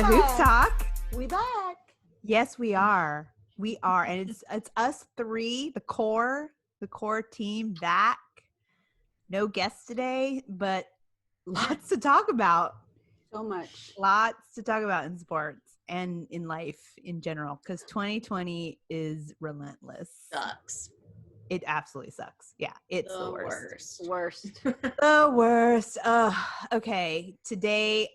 to Hoop Talk. We back. Yes, we are. We are. And it's us three, the core team back. No guests today, but lots to talk about. So much. Lots to talk about in sports and in life in general, because 2020 is relentless. Sucks. It absolutely sucks. Yeah, it's the worst. Worst. The worst. Okay. Today,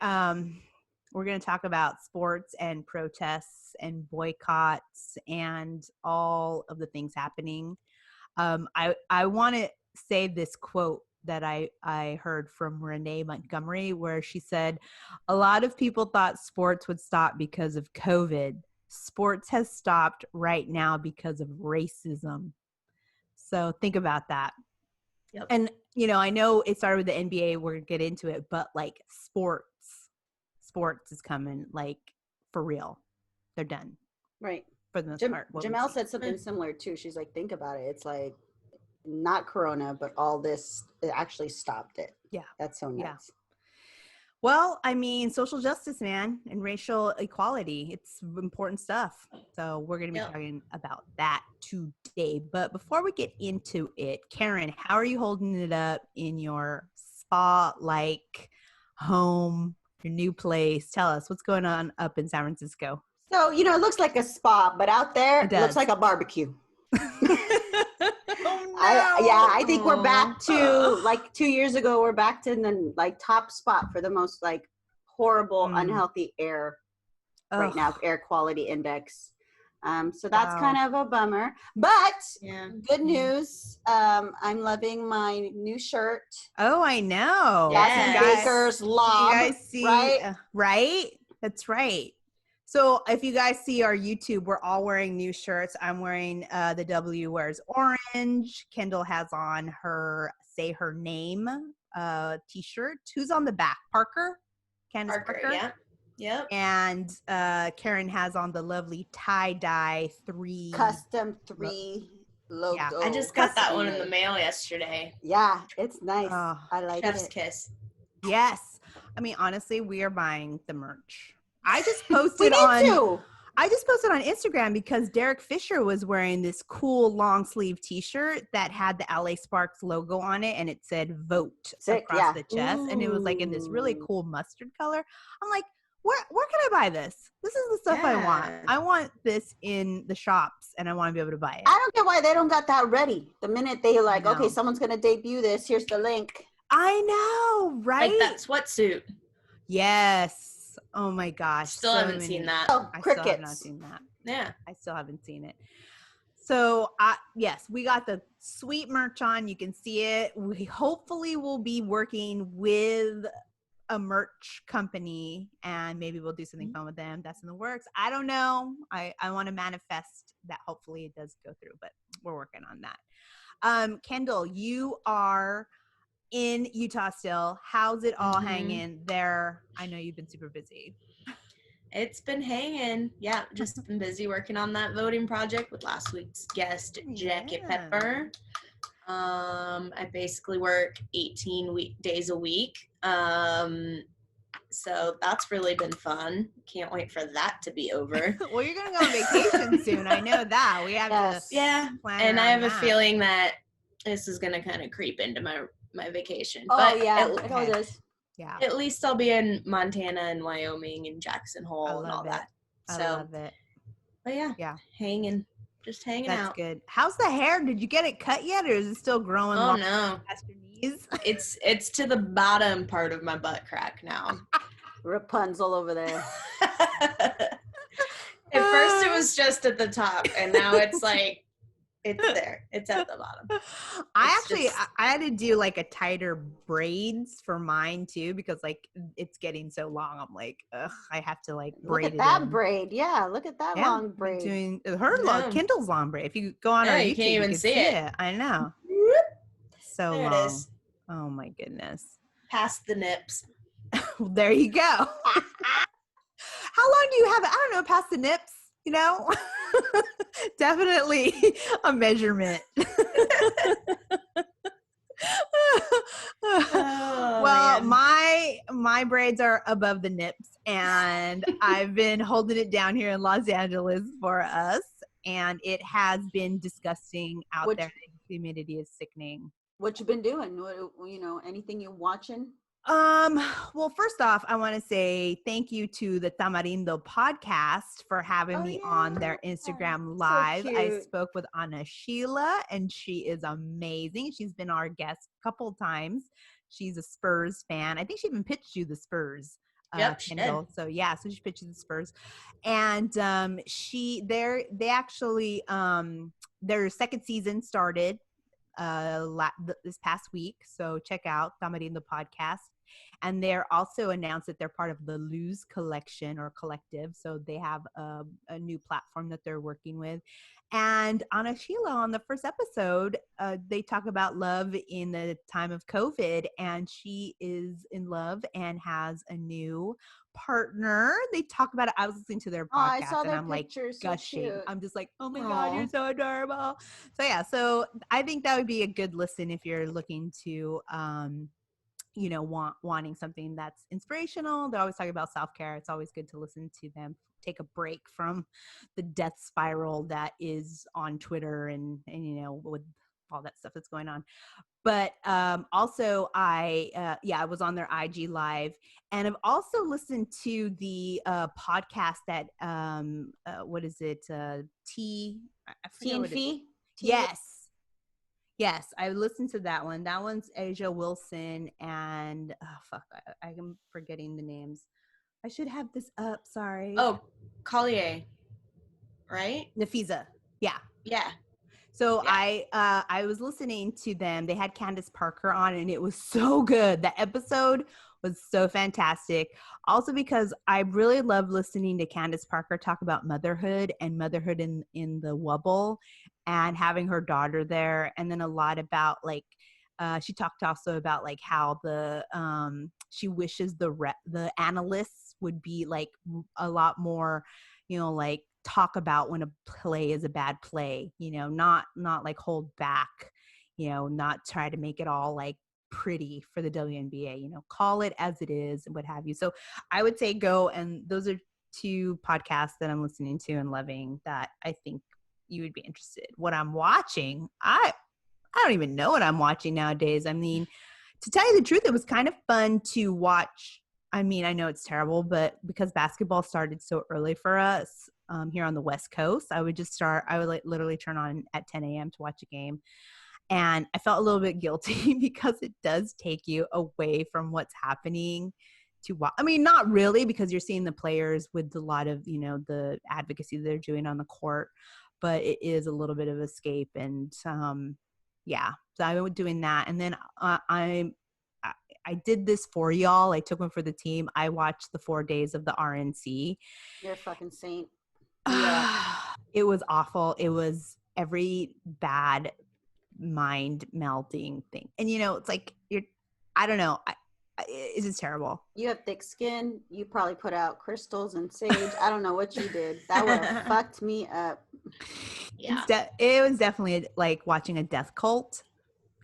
we're going to talk about sports and protests and boycotts and all of the things happening. I want to say this quote that I heard from Renee Montgomery, where she said, a lot of people thought sports would stop because of COVID. Sports has stopped right now because of racism. So think about that. Yep. And, you know, I know it started with the NBA. We're going to get into it. But, like, sports is coming, like, for real. They're done. Right. For the most part. Jamel said something similar, too. She's like, think about it. It's like not Corona, but all this, it actually stopped it. Yeah. That's so nuts. Yeah. Well, I mean, social justice, man, and racial equality. It's important stuff. So we're going to be talking about that today. But before we get into it, Karen, how are you holding it up in your spa-like home, your new place? Tell us what's going on up in San Francisco. So, you know, it looks like a spa, but out there, it looks like a barbecue. I think we're back to like 2 years ago. We're back to the like top spot for the most like horrible, unhealthy air right now, air quality index. So that's kind of a bummer, but good news. I'm loving my new shirt. Oh, I know. Yes. Baker's Lob. You guys see, right? Right? That's right. So if you guys see our YouTube, we're all wearing new shirts. I'm wearing the W wears orange. Kyndall has on her Say Her Name t-shirt. Who's on the back? Parker? Candace Parker? Yeah. Yep. And Karen has on the lovely tie-dye 3. Custom 3 logo. Yeah. I just got that one in the mail yesterday. Yeah, it's nice. Oh, I like Chef's it. kiss. Yes. I mean, honestly, we are buying the merch. I just posted on Instagram because Derek Fisher was wearing this cool long sleeve t-shirt that had the LA Sparks logo on it and it said vote across the chest. And it was like in this really cool mustard color. I'm like, where can I buy this? This is the stuff I want. I want this in the shops and I want to be able to buy it. I don't get why they don't got that ready. The minute they like, okay, someone's going to debut this. Here's the link. I know, right? Like that sweatsuit. Yes. Oh my gosh. Still haven't seen that. Oh, crickets. Still have not seen that. Yeah. I still haven't seen it. So, yes, we got the sweet merch on. You can see it. We hopefully will be working with a merch company and maybe we'll do something fun with them. That's in the works. I don't know. I want to manifest that hopefully it does go through, but we're working on that. Kyndall, you are in Utah still. How's it all hanging there? I know you've been super busy. It's been hanging. Yeah, just been busy working on that voting project with last week's guest, Jackie Pepper. I basically work 18 days a week. So that's really been fun. Can't wait for that to be over. Well, you're going to go on vacation soon. I know that. We have to plan and I have that. a feeling that this is going to kind of creep into my vacation. Oh, but yeah. It all does. Yeah. At least I'll be in Montana and Wyoming and Jackson Hole and all that. I So, love it. But yeah. Just hanging out. That's good. How's the hair? Did you get it cut yet, or is it still growing? Oh no, past your knees? it's to the bottom part of my butt crack now. Rapunzel over there. At first, it was just at the top, and now it's like it's there. It's at the bottom. I had to do like a tighter braids for mine too because like it's getting so long. I'm like, ugh, I have to like braid it. Look at that in. braid. Yeah, look at that long braid. Doing her long Kyndall's long braid. If you go on our YouTube, you can't even see it. I know. So there long. It is. Oh my goodness. Past the nips. Well, there you go. How long do you have it? I don't know, past the nips, you know? Definitely a measurement. Well, man. my braids are above the nips. and I've been holding it down here in Los Angeles for us. And it has been disgusting out there. The humidity is sickening. What you been doing? Anything you watching? Well, first off, I want to say thank you to the Tamarindo podcast for having me on their Instagram Live. So I spoke with Ana Sheila, and she is amazing. She's been our guest a couple of times. She's a Spurs fan. I think she even pitched you the Spurs. Yep, Kyndall. So she pitched you the Spurs, and they actually their second season started this past week. So check out Tamarindo podcast. And they're also announced that they're part of the Lose Collection or Collective. So they have a new platform that they're working with. And Ana Sheila, on the first episode, they talk about love in the time of COVID. And she is in love and has a new partner. They talk about it. I was listening to their podcast I saw their and I'm pictures, like gushing. so I'm just like, oh my God, you're so adorable. So I think that would be a good listen if you're looking to wanting something that's inspirational. They're always talking about self-care. It's always good to listen to them, take a break from the death spiral that is on Twitter and with all that stuff that's going on. But also I was on their IG Live, and I've also listened to the podcast that what is it? T and Fee? Yes, I listened to that one. That one's Asia Wilson and I'm forgetting the names. I should have this up. Sorry. Oh, Collier, right? Nafisa. Yeah. Yeah. So I was listening to them. They had Candace Parker on, and it was so good. That episode was so fantastic. Also because I really love listening to Candace Parker talk about motherhood and motherhood in the Wubble and having her daughter there. And then a lot about she talked also about like how she wishes the analysts would be like a lot more, like talk about when a play is a bad play, not like hold back, not try to make it all like pretty for the WNBA, call it as it is and what have you. So I would say go, and those are two podcasts that I'm listening to and loving that I think you would be interested. What I'm watching, I don't even know what I'm watching nowadays. I mean, to tell you the truth, it was kind of fun to watch. I mean, I know it's terrible, but because basketball started so early for us here on the West Coast, I would literally turn on at 10 a.m. to watch a game. And I felt a little bit guilty because it does take you away from what's happening to watch. I mean, not really, because you're seeing the players with a lot of, the advocacy they're doing on the court, but it is a little bit of escape. And so I was doing that. And then I did this for y'all. I took one for the team. I watched the 4 days of the RNC. You're a fucking saint. Yeah. It was awful. It was every bad mind melting thing. And it's like I don't know. It's just terrible. You have thick skin. You probably put out crystals and sage. I don't know what you did. That would have fucked me up. Yeah. It was definitely like watching a death cult,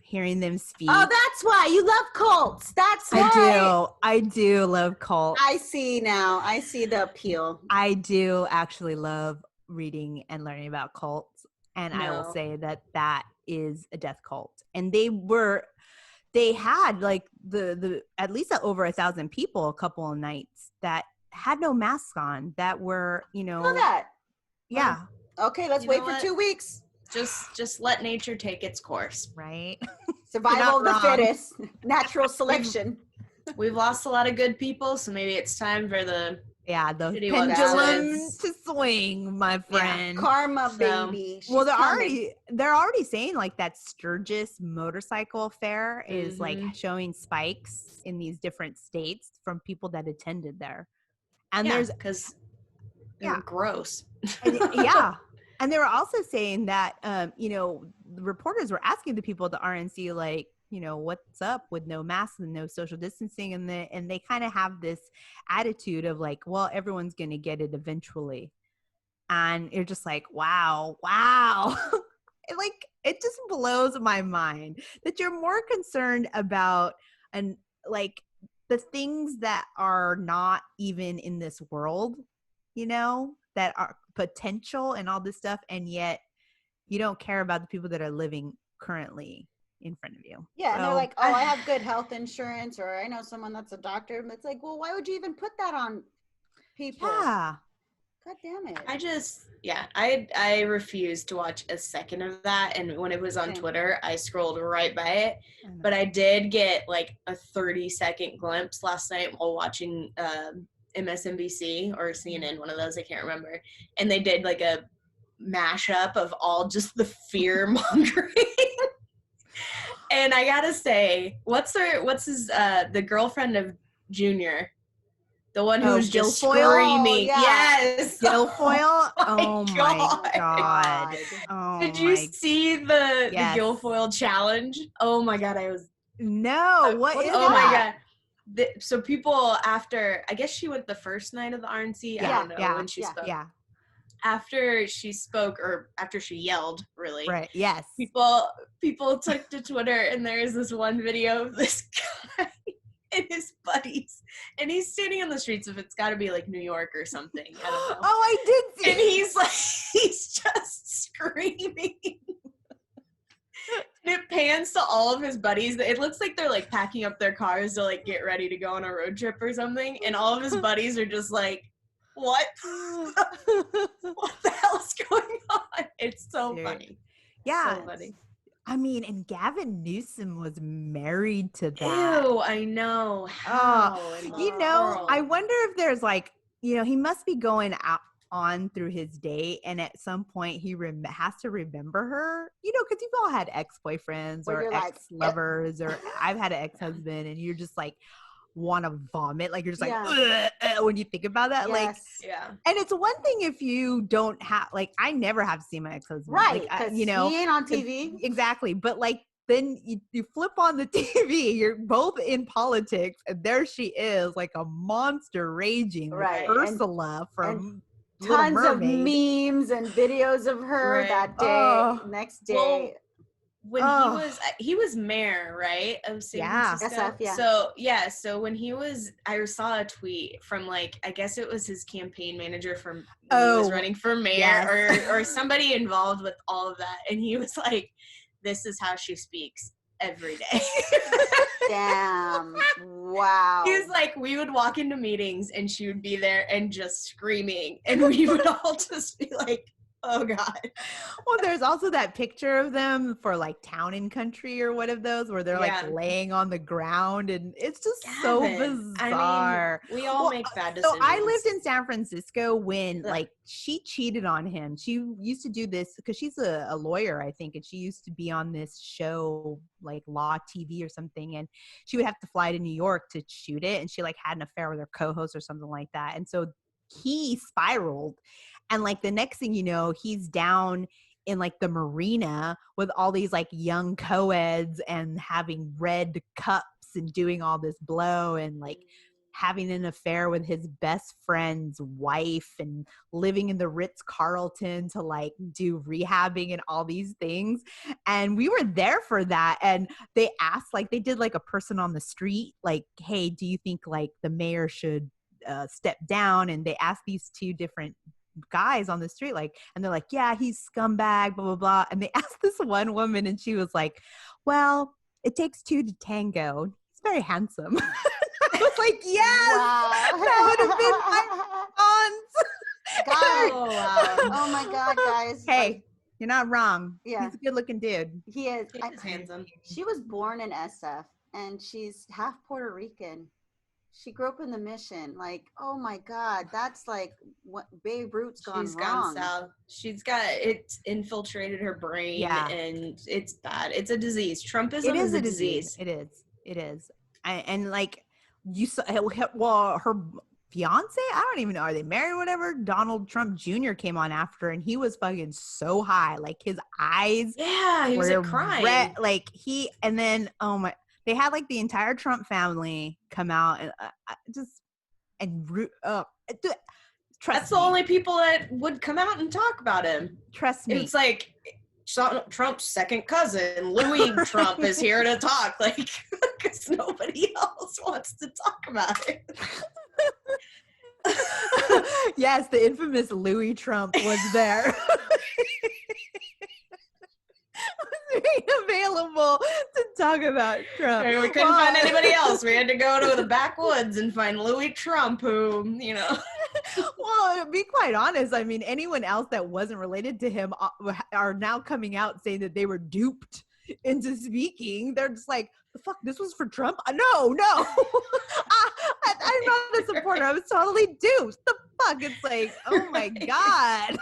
hearing them speak. Oh, that's why you love cults. That's why. I do love cults. I see now. I see the appeal. I do actually love reading and learning about cults. And I will say that is a death cult. And they had like the at least over 1,000 people a couple of nights that had no masks on, that were, Know that. Yeah. Okay, let's wait for 2 weeks. Just let nature take its course. Right. Survival of the fittest. Natural selection. We've lost a lot of good people, so maybe it's time for the pendulum to swing, my friend. Yeah. Karma, baby. Well, they're already saying like that Sturgis motorcycle fair is like showing spikes in these different states from people that attended there. And because they're gross. And they were also saying that the reporters were asking the people at the RNC like, what's up with no masks and no social distancing, and they kind of have this attitude of like, well, everyone's gonna get it eventually, and you're just like, wow. It just blows my mind that you're more concerned about the the things that are not even in this world, you know, that are potential and all this stuff, and yet you don't care about the people that are living currently in front of you. Yeah, and they're So, like, oh, I have good health insurance, or I know someone that's a doctor. And it's like, well, why would you even put that on people? yeah. God damn it. I refused to watch a second of that, and when it was on Same. Twitter, I scrolled right by it. But I did get like a 30-second glimpse last night while watching MSNBC or CNN, one of those, I can't remember. And they did like a mashup of all just the fear mongering. And I gotta say, what's his the girlfriend of Junior? The one who's just Guilfoyle? screaming. Yeah. Yes. Guilfoyle? Oh my my God. Oh, Did you see the Guilfoyle challenge? Oh my God, I was. No, what is Oh my that? God. So people after, I guess she went the first night of the RNC. I don't know when she spoke. Yeah. After she spoke, or after she yelled, really. Right. Yes. People took to Twitter, and there is this one video of this guy and his buddies, and he's standing on the streets of, it's got to be like New York or something. I don't know. Oh, I did see. And he's just screaming. And it pans to all of his buddies. It looks like they're like packing up their cars to like get ready to go on a road trip or something. And all of his buddies are just like, what? What the hell's going on? It's so funny. Yeah. So funny. I mean, and Gavin Newsom was married to that. Ew, I know. How you know, I wonder if there's like, you know, he must be going out on through his day, and at some point he has to remember her, you know, because you've all had ex-boyfriends or ex-lovers, or I've had an ex-husband, and you're just like want to vomit, like you're just like when you think about that. Like, and it's one thing if you don't have, like, I never have to see my ex-husband, right? Like, you know, he ain't on TV. Exactly, but like then you flip on the TV, you're both in politics, and there she is, like a monster raging, right? Like Ursula from tons of memes and videos of her that day, next day. Well, when he was mayor, right, of San Francisco. SF, So when he was, I saw a tweet from, like, I guess it was his campaign manager from when he was running for mayor, or somebody involved with all of that, and he was like, "This is how she speaks every day." Damn. Wow. He was like, we would walk into meetings and she would be there and just screaming, and we would all just be like, oh God. Well, there's also that picture of them for like Town and Country or one of those where they're like laying on the ground, and it's just so bizarre. I mean, we all make bad decisions. So I lived in San Francisco when like she cheated on him. She used to do this because she's a lawyer, I think, and she used to be on this show like Law TV or something, and she would have to fly to New York to shoot it, and she like had an affair with her co-host or something like that, and so he spiraled. And like the next thing you know, he's down in like the marina with all these like young co-eds and having red cups and doing all this blow and like having an affair with his best friend's wife and living in the Ritz-Carlton to like do rehabbing and all these things. And we were there for that. And they asked, like, they did like a person on the street, like, hey, do you think like the mayor should step down? And they asked these two different guys on the street, like, and they're like, yeah, he's scumbag, blah blah blah. And they asked this one woman, and she was like, well, it takes two to tango, he's very handsome. I was like, yes, that would have been my response. Oh my God, guys. Hey, you're not wrong. Yeah, he's a good looking dude. He is. He's handsome. She was born in SF, and she's half Puerto Rican. She grew up in the Mission. Like, oh my God, that's like what Babe Ruth's gone wrong. South. It's infiltrated her brain, and it's bad. It's a disease. Trumpism is a disease. It is. And like you saw, well, her fiance, I don't even know, are they married or whatever? Donald Trump Jr. came on after, and he was fucking so high, like his eyes. Yeah, he was like crying. Red, like and then they had like the entire Trump family come out and trust That's me. the only people that would come out and talk about him. Trust me. It's like Trump's second cousin, Louis Trump, is here to talk. Like, because nobody else wants to talk about it. Yes, the infamous Louis Trump was there. Being available to talk about Trump. We couldn't find anybody else. We had to go to the backwoods and find Louis Trump, who, you know. Well, to be quite honest, I mean, anyone else that wasn't related to him are now coming out saying that they were duped into speaking. They're just like, the fuck, this was for Trump? No. I'm not a supporter. I was totally duped. The fuck? It's like, oh my God.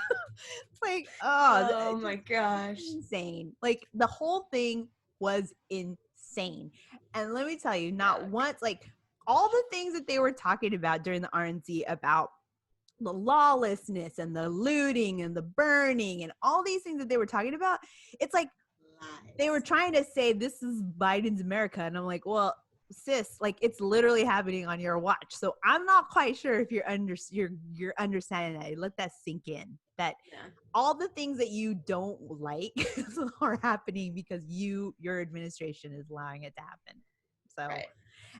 It's like, oh my gosh. Insane. Like, the whole thing was insane. And let me tell you, not once, like, all the things that they were talking about during the RNC about the lawlessness and the looting and the burning and all these things that they were talking about, it's like they were trying to say this is Biden's America. And I'm like, well, sis, like, it's literally happening on your watch. So I'm not quite sure if you're understanding that. Let that sink in, that all the things that you don't like are happening because your administration is allowing it to happen. So,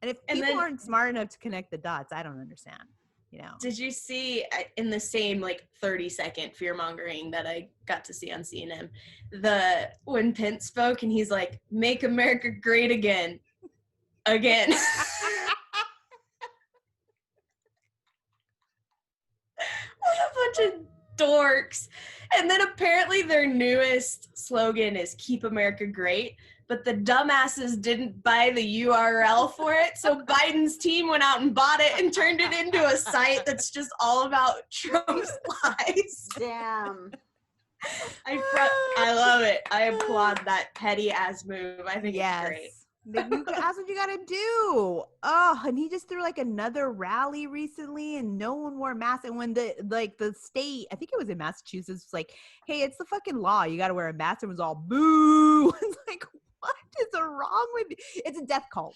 and if people aren't smart enough to connect the dots, I don't understand. You know. Did you see in the same like 30-second fear-mongering that I got to see on CNN, when Pence spoke and he's like, "Make America great again." What a bunch of dorks. And then apparently their newest slogan is "Keep America Great." But the dumbasses didn't buy the URL for it. So Biden's team went out and bought it and turned it into a site that's just all about Trump's lies. Damn. I love it. I applaud that petty ass move. I think it's great. That's what you gotta do. Oh, and he just threw like another rally recently and no one wore masks. And when the state, I think it was in Massachusetts, was like, hey, it's the fucking law. You gotta wear a mask. And it was all boo. It's like, what is wrong with you? It's a death cult.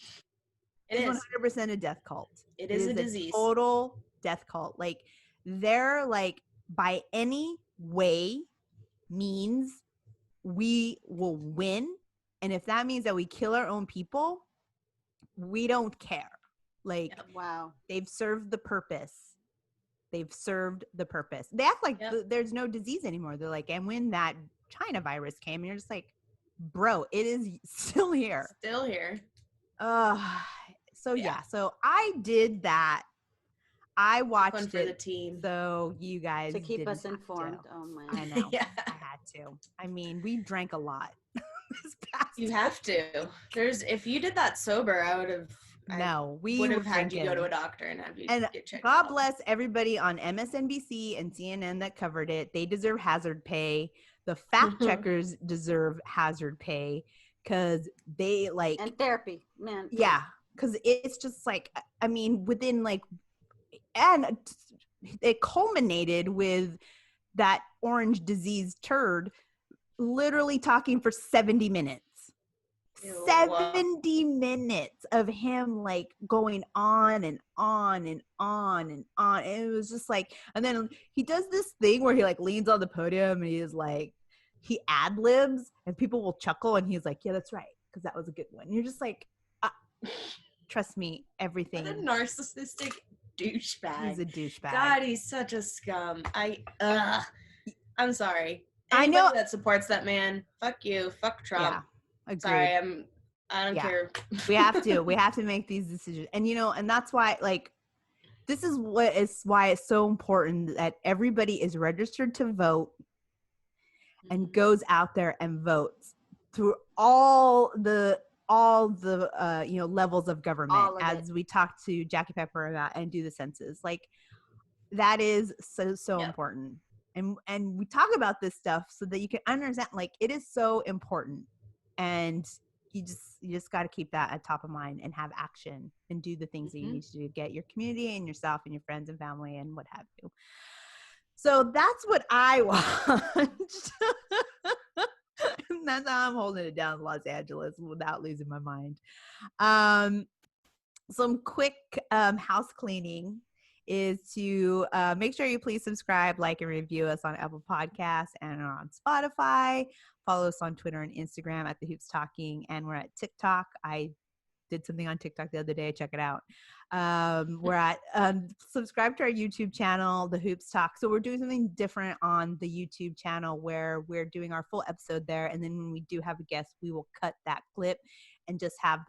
It is 100% a death cult. It is a disease. Total death cult. Like, they're like, by any way, means we will win. And if that means that we kill our own people, we don't care. Like, wow. They've served the purpose. They act like there's no disease anymore. They're like, and when that China virus came, and you're just like, bro, it is still here. So I did that. I watched Fun for the team. So you guys to keep us informed. Oh my! I know. I had to. I mean, we drank a lot. You have to. If you did that sober, I would have. We would have had you go to a doctor and have you get checked God out. Bless everybody on MSNBC and CNN that covered it. They deserve hazard pay. The fact checkers deserve hazard pay because they like and therapy, man. Yeah, because it's just like, I mean, within like, and it culminated with that orange disease turd literally talking for 70 minutes. 70 minutes of him like going on and on and on and on. And it was just like, and then he does this thing where he like leans on the podium and he's like, he ad libs and people will chuckle and he's like, yeah, that's right, because that was a good one. And you're just like, trust me, everything. What a narcissistic douchebag. He's a douchebag. God, he's such a scum. I'm sorry. Anybody I know that supports that man, fuck you, fuck Trump. Yeah. Agreed. Sorry, I don't care. We have to make these decisions. And and that's why, like, this is why it's so important that everybody is registered to vote and goes out there and votes through all the levels of government, as we talked to Jackie Pepper about, and do the census. Like, that is so important. And we talk about this stuff so that you can understand, like, it is so important. And you just got to keep that at top of mind and have action and do the things that you need to do to get your community and yourself and your friends and family and what have you. So that's what I watched. And that's how I'm holding it down in Los Angeles without losing my mind. Some quick house cleaning is to make sure you please subscribe, like, and review us on Apple Podcasts and on Spotify. follow us on Twitter and Instagram at The Hoops Talking, and we're at TikTok. I did something on TikTok the other day. Check it out. We're at subscribe to our YouTube channel, The Hoops Talk. So we're doing something different on the YouTube channel where we're doing our full episode there, and then when we do have a guest, we will cut that clip and just have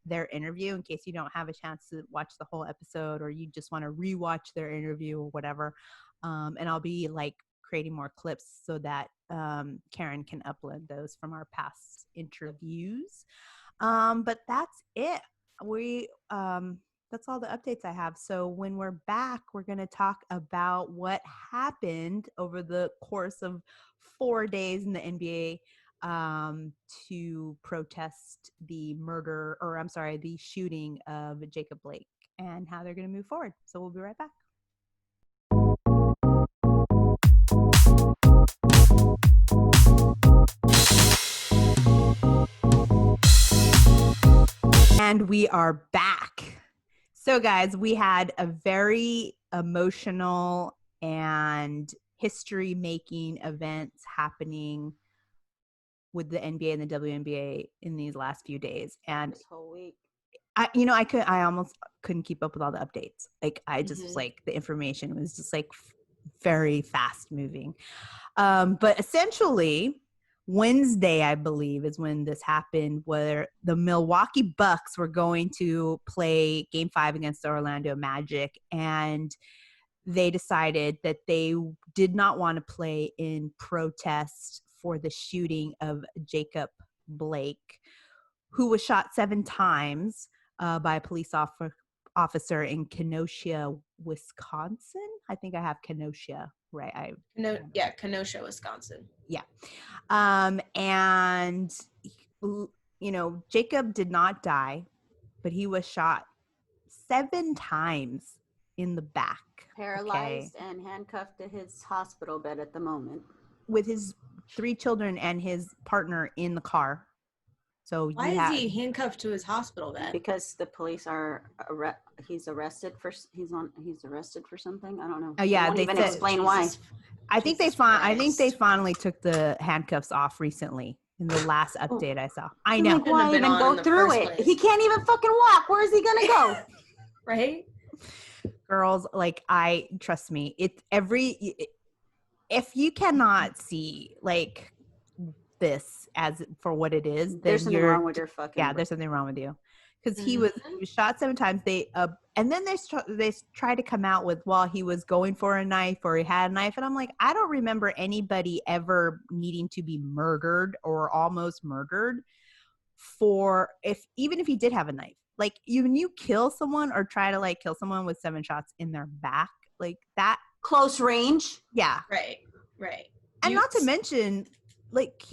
their interview in case you don't have a chance to watch the whole episode or you just want to rewatch their interview or whatever. And I'll be like creating more clips so that Karen can upload those from our past interviews. But that's it. That's all the updates I have. So when we're back, we're going to talk about what happened over the course of 4 days in the NBA to protest the the shooting of Jacob Blake and how they're going to move forward. So we'll be right back. And we are back. So guys, we had a very emotional and history-making events happening with the NBA and the WNBA in these last few days. And this whole week. I almost couldn't keep up with all the updates. Like I just was like, the information was just like very fast moving. But essentially Wednesday, I believe, is when this happened, where the Milwaukee Bucks were going to play Game 5 against the Orlando Magic, and they decided that they did not want to play in protest for the shooting of Jacob Blake, who was shot 7 times by a police officer in Kenosha, Wisconsin. I think I have Kenosha right. Kenosha, Wisconsin. Yeah. And, Jacob did not die, but he was shot 7 times in the back. Paralyzed and handcuffed to his hospital bed at the moment. With his 3 children and his partner in the car. So why is he handcuffed to his hospital bed? Because the police are he's arrested for something. I don't know. Oh yeah, they even explain why. I think they finally took the handcuffs off recently in the last update I saw. I know. Like, why even go through it? Place. He can't even fucking walk. Where is he gonna go? Right? Girls, trust me. If you cannot see like this as for what it is, then there's something wrong with your fucking brain. There's something wrong with you, because he was shot 7 times. And then they try to come out with, well, he was going for a knife or he had a knife, and I'm like, I don't remember anybody ever needing to be murdered or almost murdered even if he did have a knife. Like, when you kill someone or try to kill someone with 7 shots in their back, like that close range. Yeah. Right. And not to mention,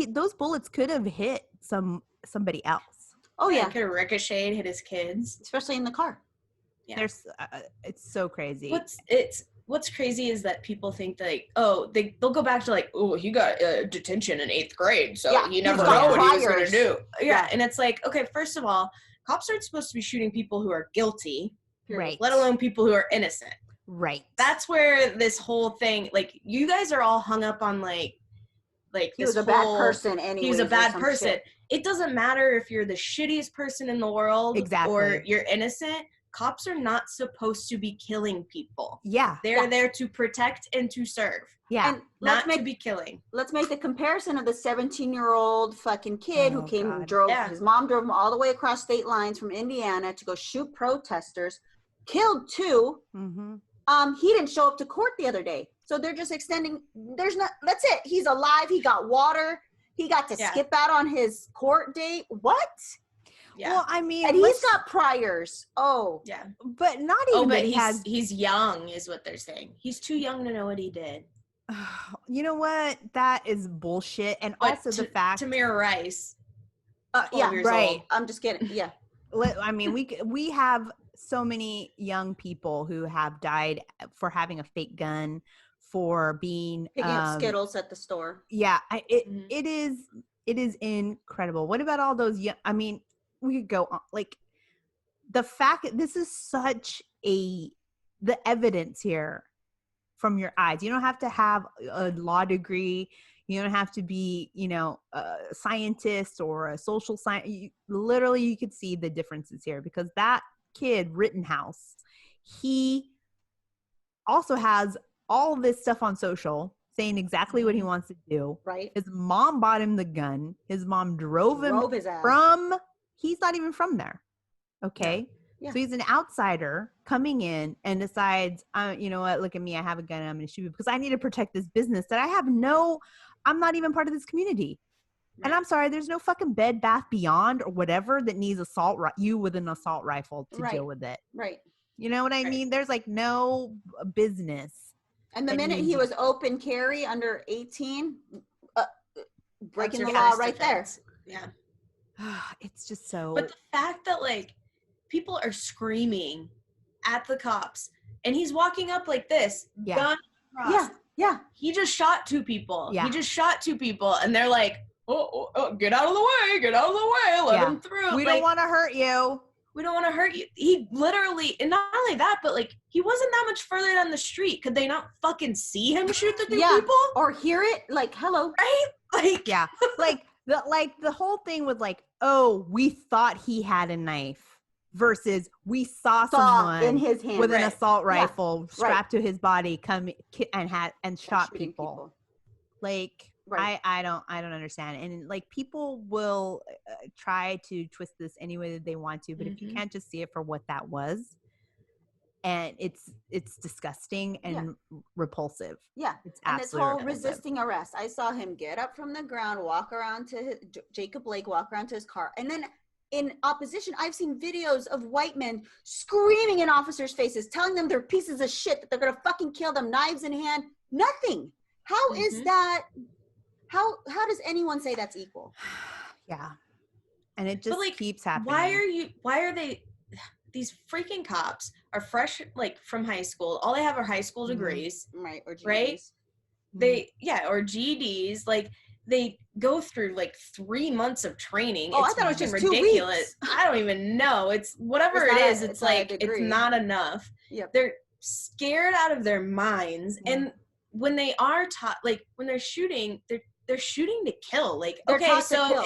those bullets could have hit somebody else. Oh yeah, it could have ricocheted, hit his kids, especially in the car. Yeah. It's so crazy. What's crazy is that people think that they'll go back to he got detention in 8th grade, so you never know what he was going to do. Yeah, and it's like, okay, first of all, cops aren't supposed to be shooting people who are guilty, right? Let alone people who are innocent, right? That's where this whole thing, you guys are all hung up on he was a bad person anyway. He was a bad person. Shit. It doesn't matter if you're the shittiest person in the world, exactly, or you're innocent. Cops are not supposed to be killing people. Yeah. They're there to protect and to serve. Yeah. And not to be killing. Let's make the comparison of the 17-year-old fucking kid who came and drove. Yeah. His mom drove him all the way across state lines from Indiana to go shoot protesters, killed 2. Mm-hmm. He didn't show up to court the other day. So they're just extending. That's it. He's alive. He got water. He got to skip out on his court date. What? Yeah. Well, I mean, and he's got priors. Oh, yeah, but not even. But he's young, is what they're saying. He's too young to know what he did. You know what? That is bullshit. And but also the fact, Tamir Rice. Yeah, right. Old. I'm just kidding. Yeah. I mean, we have so many young people who have died for having a fake gun, for being picking up Skittles at the store. Yeah, it is incredible. What about all those young? I mean, we could go on, the fact that this is such the evidence here from your eyes. You don't have to have a law degree. You don't have to be, a scientist or a social science. Literally, you could see the differences here because that kid, Rittenhouse, he also has all this stuff on social saying exactly what he wants to do. Right. His mom bought him the gun. His mom drove him his ass. he's not even from there. Okay. Yeah. So he's an outsider coming in and decides, you know what, look at me, I have a gun and I'm going to shoot you because I need to protect this business that I'm not even part of this community. Right. And I'm sorry, there's no fucking Bed Bath Beyond or whatever that needs you with an assault rifle to deal with it. Right. You know what I mean? There's like no business. And the minute he was open carry under 18, breaking the law right there. Yeah. It's just so. But the fact that like people are screaming at the cops and he's walking up like this, gun across. Yeah. He just shot 2 people. Yeah. He just shot 2 people and they're like, oh, get out of the way, let him through. We don't want to hurt you. We don't want to hurt you. He literally, and not only that, but like he wasn't that much further down the street. Could they not fucking see him shoot the 2 people? Or hear it? Like, hello. Right? Like, yeah. the whole thing was like, oh, we thought he had a knife versus we saw someone in his hand with an assault rifle strapped to his body come and shot people. Like, I don't understand. And like people will try to twist this any way that they want to, but if you can't just see it for what that was, and it's disgusting and repulsive. Yeah. It's and this absolutely whole repulsive. resisting arrest. I saw him get up from the ground, walk around to Jacob Blake, walk around to his car. And then in opposition, I've seen videos of white men screaming in officers' faces, telling them they're pieces of shit, that they're going to fucking kill them, knives in hand. Nothing. How is that? How does anyone say that's equal? Yeah. And it just keeps happening. Why are they, these freaking cops are fresh, like from high school. All they have are high school degrees. Right. Or GEDs. Right? Or GEDs. Like they go through like 3 months of training. Oh, I thought it was just ridiculous. 2 weeks. I don't even know. It's whatever it is. It's like, it's not enough. Yep. They're scared out of their minds. And when they are taught, like when they're shooting, they're shooting to kill. Like, okay, so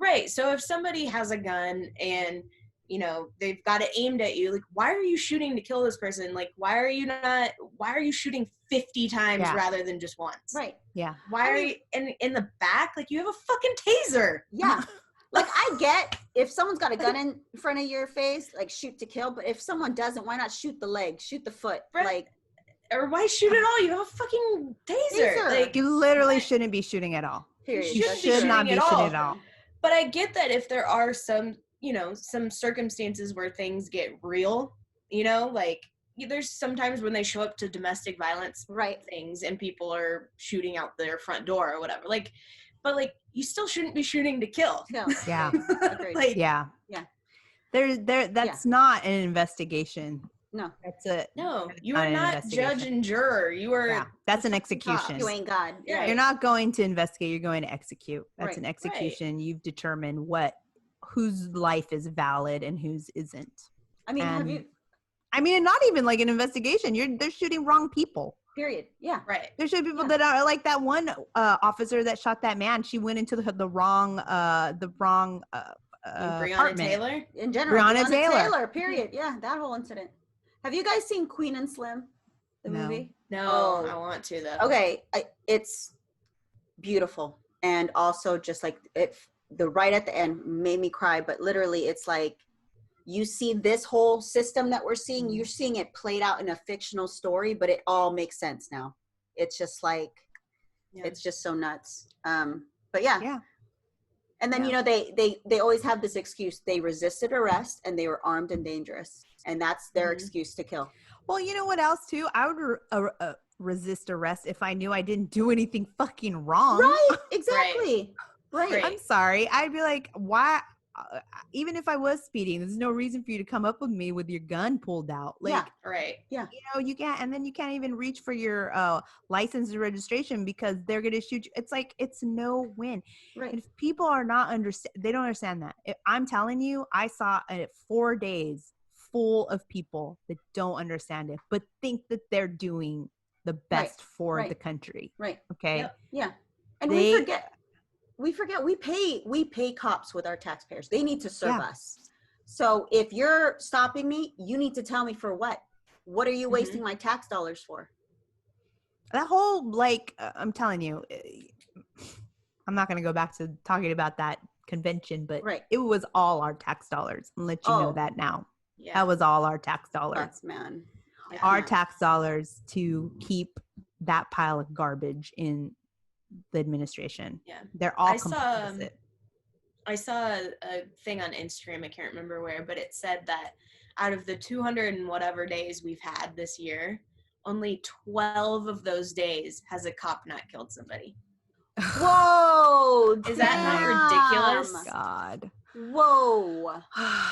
right. So if somebody has a gun and, they've got it aimed at you, like, why are you shooting to kill this person? Like, why are you shooting 50 times rather than just once? Right. Yeah. Why are you in the back? Like, you have a fucking taser. Yeah. Like, I get if someone's got a gun in front of your face, like shoot to kill. But if someone doesn't, why not shoot the leg, shoot the foot? Right. Like, or why shoot at all? You have a fucking taser. Like, you literally shouldn't be shooting at all. Period. You should not be shooting at all. But I get that if there are some circumstances where things get real, like there's sometimes when they show up to domestic violence things and people are shooting out their front door or whatever. Like, but like you still shouldn't be shooting to kill. No. Yeah. Like, yeah. That's not an investigation. No. That's it. No, you are not judge and juror. You are. That's an execution. You ain't God. Yeah. You're not going to investigate. You're going to execute. That's an execution. Right. You've determined whose life is valid and whose isn't. I mean, and not even like an investigation. They're shooting wrong people. Period. Yeah. Right. They're shooting people that are like that one officer that shot that man. She went into the wrong Breonna Taylor? In general. Breonna Taylor. Period. Yeah. That whole incident. Have you guys seen Queen and Slim, the movie? No, I want to though. Okay, it's beautiful, and also just like the right at the end made me cry. But literally, it's like you see this whole system that we're seeing. You're seeing it played out in a fictional story, but it all makes sense now. It's just like it's just so nuts. But yeah. And then they always have this excuse. They resisted arrest and they were armed and dangerous. And that's their excuse to kill. Well, you know what else, too? I would resist arrest if I knew I didn't do anything fucking wrong. Right. Exactly. Right. I'm sorry. I'd be like, why? Even if I was speeding, there's no reason for you to come up with me with your gun pulled out. Like, right. Yeah. You can't, and then you can't even reach for your license and registration because they're going to shoot you. It's like, it's no win. Right. And if people are not they don't understand that. I'm telling you, I saw 4 days full of people that don't understand it, but think that they're doing the best for the country. Right. Okay. Yep. Yeah. And we forget we pay cops with our taxpayers. They need to serve us. So if you're stopping me, you need to tell me for what. What are you wasting my tax dollars for? That whole, like, I'm telling you, I'm not going to go back to talking about that convention, but it was all our tax dollars. I'll let you know that now. Yeah. That was all our tax dollars. Man. Our tax dollars to keep that pile of garbage in the administration. Yeah. They're all complicit. I saw a thing on Instagram, I can't remember where, but it said that out of the 200 and whatever days we've had this year, only 12 of those days has a cop not killed somebody. Whoa! Is that not ridiculous? God. Whoa.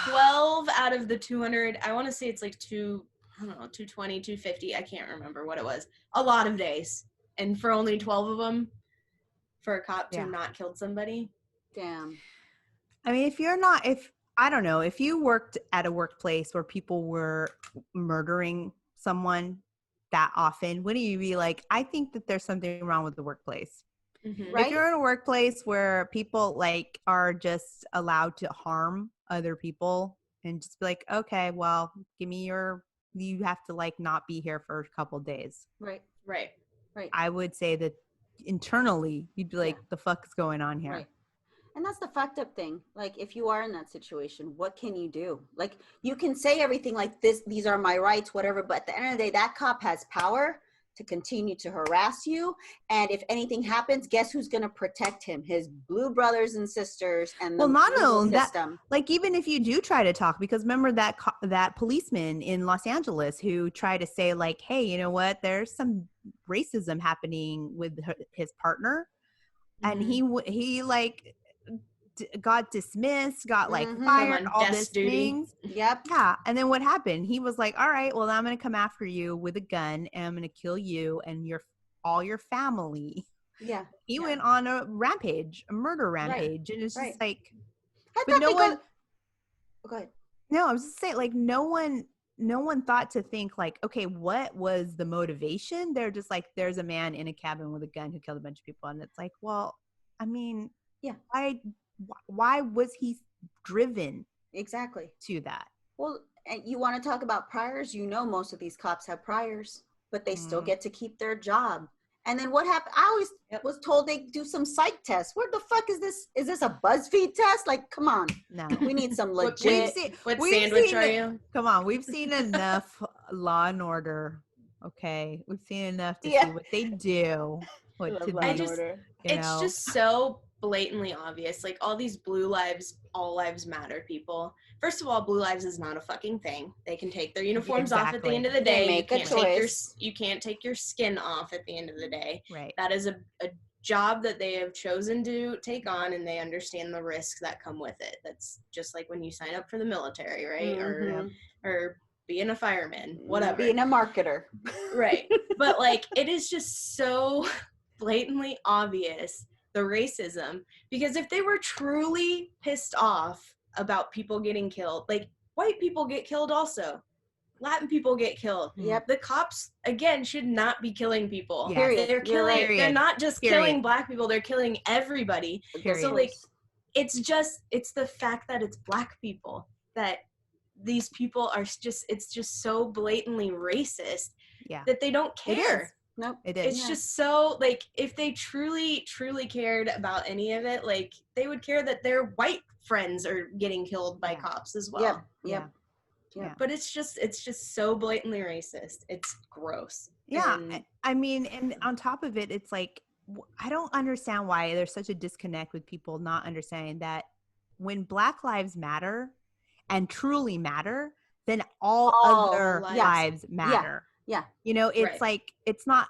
12 out of the 200, I want to say it's like 220, 250, I can't remember what it was. A lot of days. And for only 12 of them, for a cop to not killed somebody. Damn. I mean, I don't know, if you worked at a workplace where people were murdering someone that often, wouldn't you be like, I think that there's something wrong with the workplace? Mm-hmm. Right? If you're in a workplace where people like are just allowed to harm other people and just be like, okay, well, you have to like not be here for a couple days. Right. I would say that internally you'd be like, the fuck is going on here? Right. And that's the fucked up thing. Like, if you are in that situation, what can you do? Like, you can say everything like this, these are my rights, whatever. But at the end of the day, that cop has power to continue to harass you. And if anything happens, guess who's going to protect him? His blue brothers and sisters and the not only that, system. like, even if you do try to talk, because remember that policeman in Los Angeles who tried to say like, hey, you know what? There's some racism happening with his partner. And he like got dismissed, got like fired, all these things. Yep. Yeah. And then what happened? He was like, all right, well, I'm going to come after you with a gun and I'm going to kill you and all your family. Yeah. He went on a murder rampage. And it's just like, but no one. Go ahead. No, I was just saying, like, no one thought to think like, okay, what was the motivation? They're just like, there's a man in a cabin with a gun who killed a bunch of people. And it's like, well, I mean, why was he driven exactly to that? Well, and you want to talk about priors, most of these cops have priors, but they still get to keep their job. And then what happened? I always was told they do some psych tests. What the fuck is this? Is this a BuzzFeed test? Like, come on. No. We need some legit. What sandwich are you? Come on. We've seen enough Law and Order. Okay. We've seen enough to see what they do. It's just so blatantly obvious. Like, all these all lives matter people. First of all, blue lives is not a fucking thing. They can take their uniforms off at the end of the day. Make a choice. You can't take your skin off at the end of the day. Right. That is a job that they have chosen to take on, and they understand the risks that come with it. That's just like when you sign up for the military, right? Mm-hmm. Or being a fireman, whatever. Being a marketer. Right. But like, it is just so blatantly obvious, the racism, because if they were truly pissed off about people getting killed, like, white people get killed also, Latin people get killed. Yep. The cops, again, should not be killing people. Period. They're not just killing black people, they're killing everybody. Period. So like, it's the fact that it's black people, that these people are it's just so blatantly racist that they don't care. Nope. It is. It's just so, like, if they truly, truly cared about any of it, like, they would care that their white friends are getting killed by cops as well. Yeah. But it's just so blatantly racist. It's gross. Yeah. I mean, and on top of it, it's like, I don't understand why there's such a disconnect with people not understanding that when Black Lives Matter and truly matter, then all other lives matter. Yeah. You know, it's like, it's not,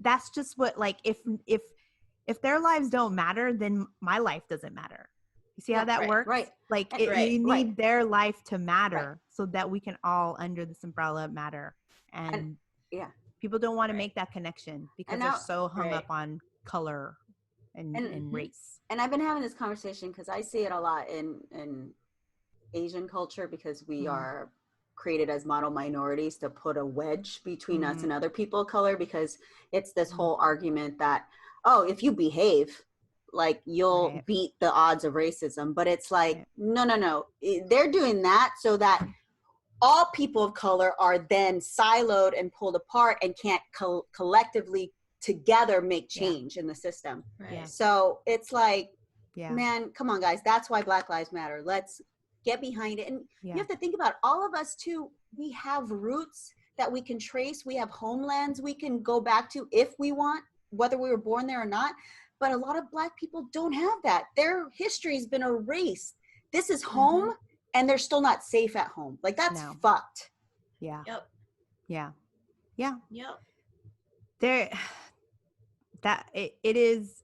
that's just what, like, if their lives don't matter, then my life doesn't matter. You see how that works? Right. Like, you need their life to matter so that we can all, under this umbrella, matter. And people don't want to make that connection because they're so hung up on color and race. And I've been having this conversation because I see it a lot in Asian culture, because we are created as model minorities to put a wedge between us and other people of color, because it's this whole argument that, oh, if you behave, like you'll beat the odds of racism. But it's like, no. They're doing that so that all people of color are then siloed and pulled apart and can't collectively together make change in the system. Right. So it's like, man, come on, guys. That's why Black Lives Matter. Let's get behind it. And you have to think about all of us too. We have roots that we can trace. We have homelands we can go back to if we want, whether we were born there or not. But a lot of Black people don't have that. Their history's been erased. This is home, and they're still not safe at home. Like, that's fucked. Yeah. Yep. Yeah. Yeah. Yep. It is.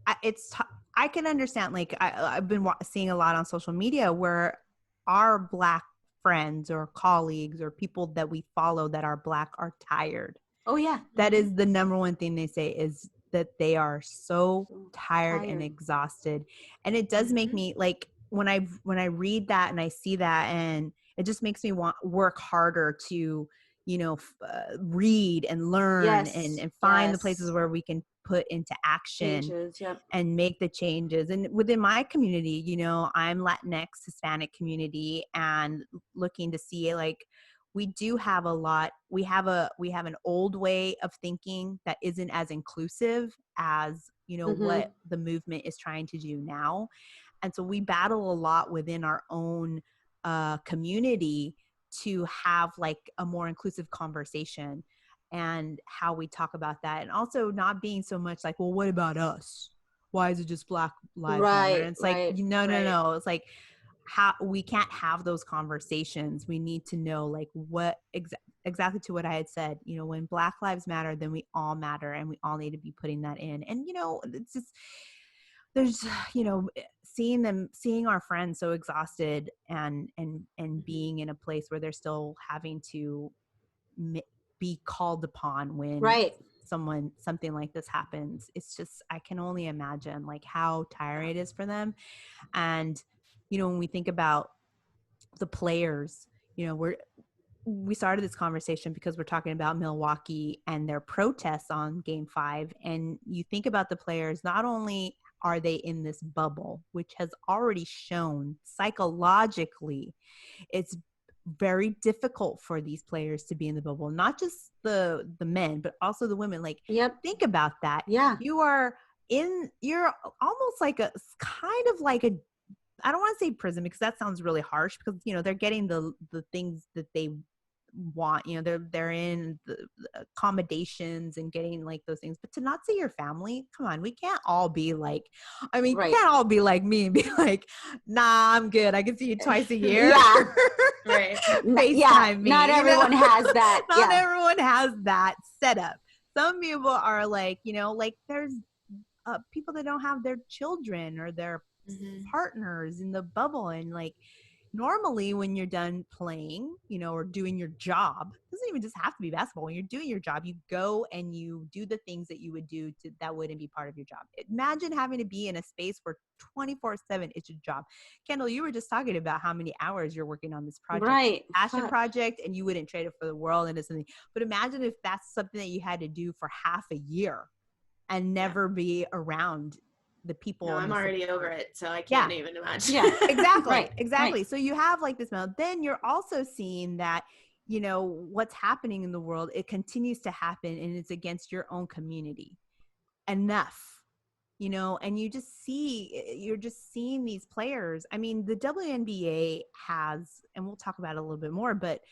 I can understand. Like, I've been seeing a lot on social media where our Black friends or colleagues or people that we follow that are Black are tired. Oh yeah. That is the number one thing they say, is that they are so tired and exhausted. And it does make me, like, when I read that and I see that, and it just makes me want work harder to, read and learn and find the places where we can put into action and make the changes. And within my community, I'm Latinx, Hispanic community, and looking to see, like, we do have a lot. We have an old way of thinking that isn't as inclusive as, what the movement is trying to do now. And so we battle a lot within our own community to have, like, a more inclusive conversation and how we talk about that. And also not being so much like, well, what about us? Why is it just Black Lives Matter? And it's like, no. It's like, how we can't have those conversations. We need to know, like, what exactly to what I had said, when Black Lives Matter, then we all matter, and we all need to be putting that in. And, it's just, there's, seeing our friends so exhausted and being in a place where they're still having to be called upon when something like this happens. It's just, I can only imagine, like, how tiring it is for them. And, when we think about the players, we started this conversation because we're talking about Milwaukee and their protests on Game 5. And you think about the players, not only are they in this bubble, which has already shown psychologically it's very difficult for these players to be in the bubble, not just the men, but also the women. Like, think about that. Yeah. You're almost like a kind of like a, I don't want to say prison because that sounds really harsh, because, they're getting the things that they want, they're in the accommodations and getting, like, those things. But to not see your family, come on, we can't all be like, you can't all be like me and be like, nah, I'm good, I can see you twice a year. Right. FaceTime me. Not everyone has that. Not everyone has that setup. Some people are like, like, there's people that don't have their children or their partners in the bubble. And, like, normally when you're done playing, or doing your job, it doesn't even just have to be basketball. When you're doing your job, you go and you do the things that you would do that wouldn't be part of your job. Imagine having to be in a space where 24/7 it's your job. Kyndall, you were just talking about how many hours you're working on this project, passion project, and you wouldn't trade it for the world and something. But imagine if that's something that you had to do for half a year and never be around the people. No, I'm already over it, so I can't even imagine. Yeah, exactly. Exactly. So you have, like, this moment. Then you're also seeing that, what's happening in the world, it continues to happen, and it's against your own community. Enough. And you're just seeing these players. I mean, the WNBA has, and we'll talk about it a little bit more, but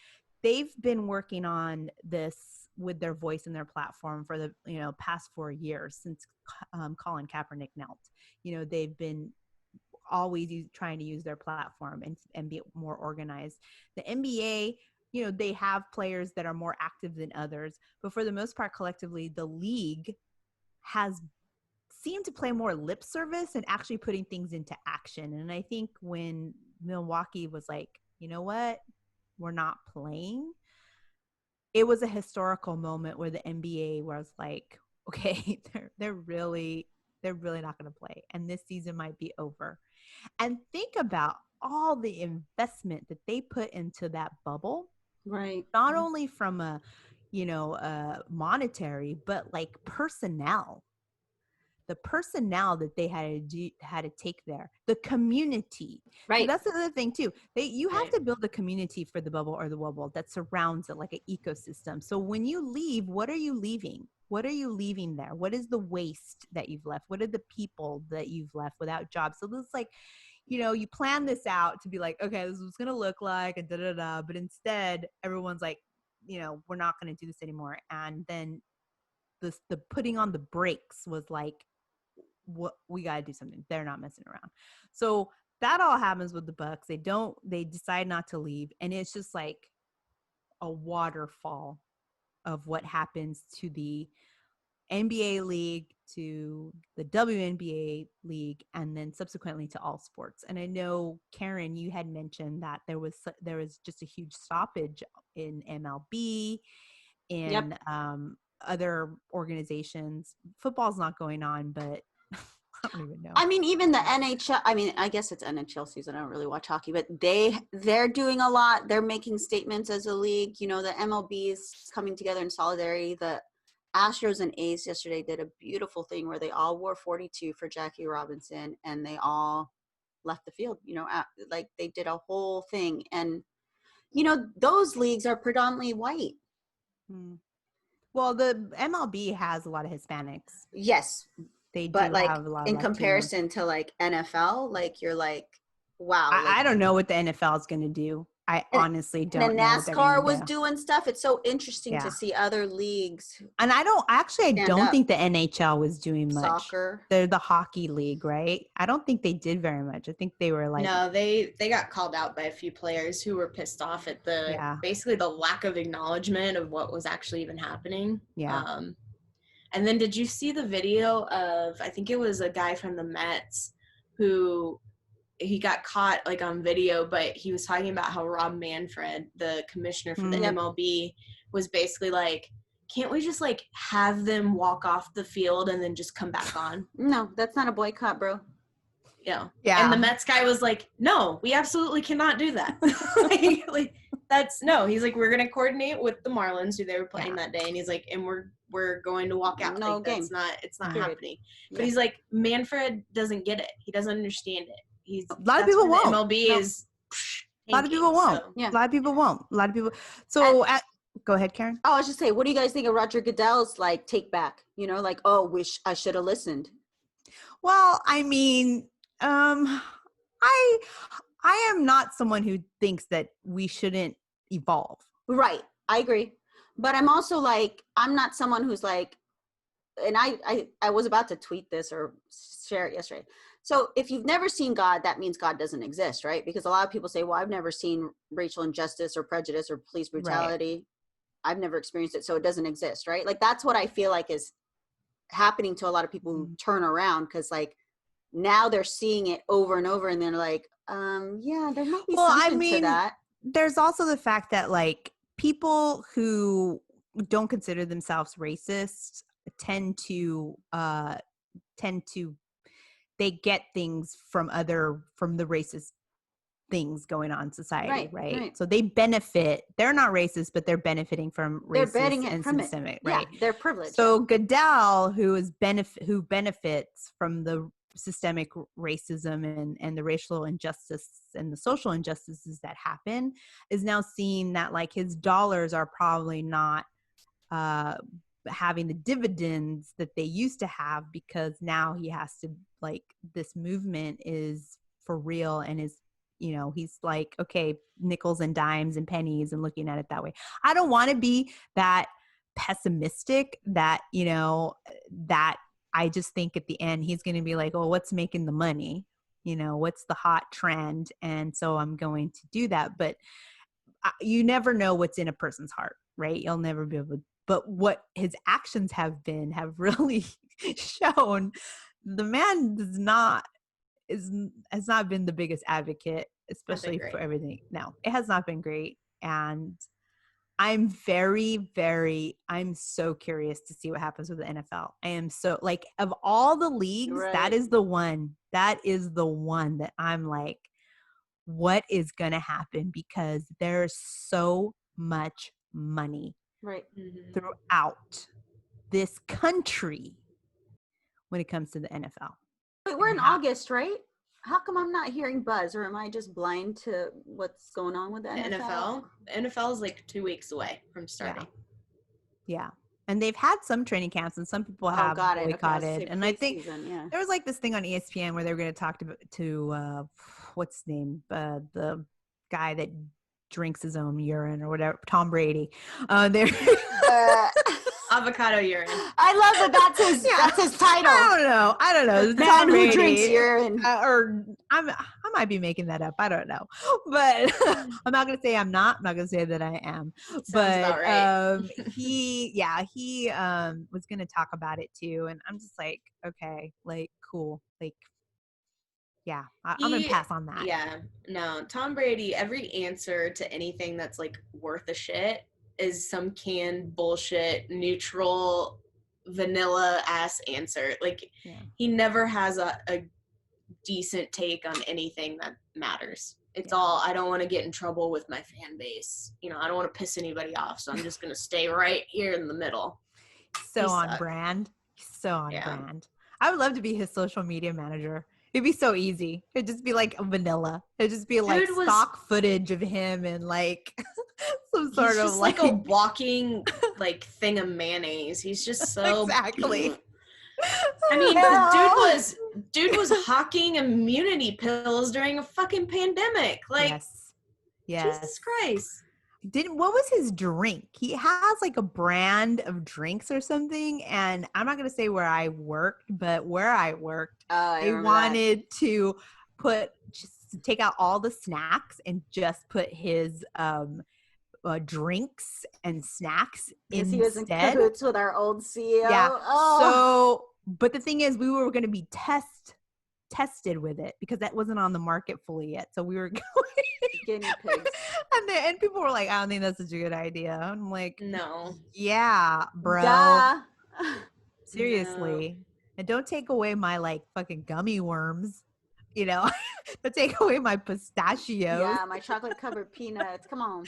they've been working on this with their voice and their platform for the past 4 years since Colin Kaepernick knelt. They've been always trying to use their platform and be more organized. The NBA, they have players that are more active than others, but for the most part, collectively, the league has seemed to play more lip service and actually putting things into action. And I think when Milwaukee was like, you know what, we're not playing, it was a historical moment where the NBA was like, okay, they're really not going to play, and this season might be over. And think about all the investment that they put into that bubble, Right. not only from a, monetary, but like personnel. The personnel that they had to take there, the community. So Right. that's the other thing too. You have Right. to build a community for the bubble or the wobble that surrounds it, like an ecosystem. So when you leave, what are you leaving? What are you leaving there? What is the waste that you've left? What are the people that you've left without jobs? So this is like, you plan this out to be like, okay, this is what's gonna look like, and da da da. But instead, everyone's like, we're not gonna do this anymore. And then the putting on the brakes was like, what, we got to do something. They're not messing around. So that all happens with the Bucks. They decide not to leave. And it's just like a waterfall of what happens to the NBA league, to the WNBA league, and then subsequently to all sports. And I know, Karen, you had mentioned that there was just a huge stoppage in MLB, in other organizations. Football's not going on, but I don't even know. I mean, even the NHL, I mean, I guess it's NHL season. I don't really watch hockey, but they're doing a lot. They're making statements as a league. The MLB is coming together in solidarity. The Astros and A's yesterday did a beautiful thing where they all wore 42 for Jackie Robinson, and they all left the field, like they did a whole thing. And, those leagues are predominantly white. Well, the MLB has a lot of Hispanics. Yes. They do but like have a lot of in Latinos. comparison to like NFL, like you're like, wow. I don't know what the NFL is going to do. I honestly don't know. And NASCAR was doing stuff. It's so interesting to see other leagues. And I don't think the NHL was doing much. Soccer. They're the hockey league, right? I don't think they did very much. I think they were like, no, they got called out by a few players who were pissed off at basically the lack of acknowledgement of what was actually even happening. Yeah. And then did you see the video of, I think it was a guy from the Mets who he got caught like on video, but he was talking about how Rob Manfred, the commissioner for the MLB, was basically like, can't we just like have them walk off the field and then just come back on? No, that's not a boycott, bro. Yeah. Yeah. And the Mets guy was like, no, we absolutely cannot do that. He's like, we're going to coordinate with the Marlins who they were playing that day. And he's like, and we're going to walk out. No like, game. It's not happening. But he's like, Manfred doesn't get it. He doesn't understand it. A lot of people won't. MLB is. A lot of people won't. So. Yeah. A lot of people won't. A lot of people. So go ahead, Karen. Oh, I was just saying, what do you guys think of Roger Goodell's like take back? Like, oh, wish I should have listened. Well, I mean, I am not someone who thinks that we shouldn't evolve. Right. I agree. But I'm also like, I'm not someone who's like, and I was about to tweet this or share it yesterday. So if you've never seen God, that means God doesn't exist, right? Because a lot of people say, well, I've never seen racial injustice or prejudice or police brutality. Right. I've never experienced it, so it doesn't exist, right? Like that's what I feel like is happening to a lot of people who turn around, because like now they're seeing it over and over and they're like, yeah, there might be something to that. There's also the fact that like people who don't consider themselves racist tend to they get things from the racist things going on in society, right? So they benefit. They're not racist, but they're benefiting from racist and systemic, right? Yeah, they're privileged. So Goodell, who benefits from the systemic racism and the racial injustice and the social injustices that happen, is now seeing that like his dollars are probably not having the dividends that they used to have, because now he has to like, this movement is for real and is, he's like, okay, nickels and dimes and pennies, and looking at it that way. I don't want to be that pessimistic that, that I just think at the end he's going to be like, oh, what's making the money? What's the hot trend? And so I'm going to do that. But you never know what's in a person's heart, right? You'll never be able to. But what his actions have really shown, the man has not been the biggest advocate, especially for everything. No, it has not been great. And I'm I'm so curious to see what happens with the NFL. I am so like, of all the leagues, that is the one that I'm like, what is going to happen because there's so much money Right. throughout this country when it comes to the NFL. Wait, we're in August, right? How come I'm not hearing buzz, or am I just blind to what's going on with the NFL? The NFL is like 2 weeks away from starting. Yeah. And they've had some training camps, and some people have boycotted. And I think there was like this thing on ESPN where they were going to talk to what's his name, the guy that drinks his own urine or whatever, Tom Brady. Avocado urine. I love that. That's his title. I don't know. Man Tom who Brady, drinks urine. Or I might be making that up. I don't know. But I'm not gonna say I'm not. I'm not gonna say that I am. Sounds but about right. he was gonna talk about it too, and I'm just like, okay, like cool, like. Yeah, I'm going to pass on that. Yeah, no, Tom Brady, every answer to anything that's like worth a shit is some canned bullshit, neutral, vanilla ass answer. Like he never has a decent take on anything that matters. It's all, I don't want to get in trouble with my fan base. You know, I don't want to piss anybody off, so I'm just going to stay right here in the middle. So on brand. So on brand. I would love to be his social media manager. It'd be so easy. It'd just be like a vanilla. It'd just be like stock footage of him and like some sort of like a walking like thing of mayonnaise. He's just so exactly. I mean, the dude was hawking immunity pills during a fucking pandemic. Like, yes. Jesus Christ. What was his drink? He has like a brand of drinks or something, and I'm not gonna say where I worked, but where I worked, they wanted to just take out all the snacks and just put his drinks and snacks instead. He was in cahoots with our old CEO. Yeah. So, but the thing is, we were going to be tested with it because that wasn't on the market fully yet. So we were going guinea pigs. And people were like, I don't think that's such a good idea. I'm like, no. Yeah, bro. Duh. Seriously. No. And don't take away my like fucking gummy worms. You know, don't take away my pistachios. Yeah, my chocolate covered peanuts. Come on.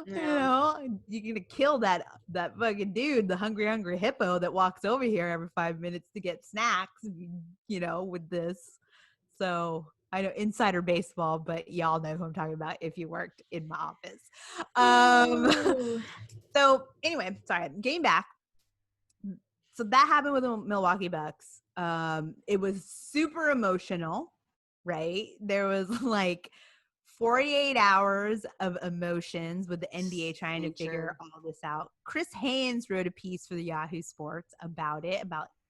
You know, you're gonna kill that fucking dude, the hungry hippo that walks over here every 5 minutes to get snacks, you know, with this. So I know insider baseball, but y'all know who I'm talking about if you worked in my office. So anyway, sorry, getting back. So that happened with the Milwaukee Bucks. It was super emotional, right? There was like 48 hours of emotions with the NBA trying to figure all this out. Chris Haynes wrote a piece for the Yahoo Sports about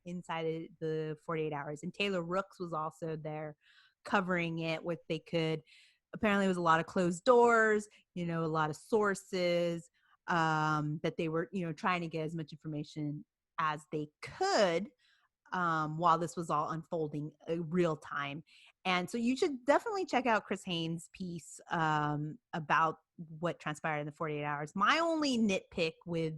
inside the 48 hours. And Taylor Rooks was also there covering it what they could. Apparently it was a lot of closed doors, you know, a lot of sources that they were, you know, trying to get as much information as they could while this was all unfolding real time. And so you should definitely check out Chris Haynes' piece about what transpired in the 48 hours. My only nitpick with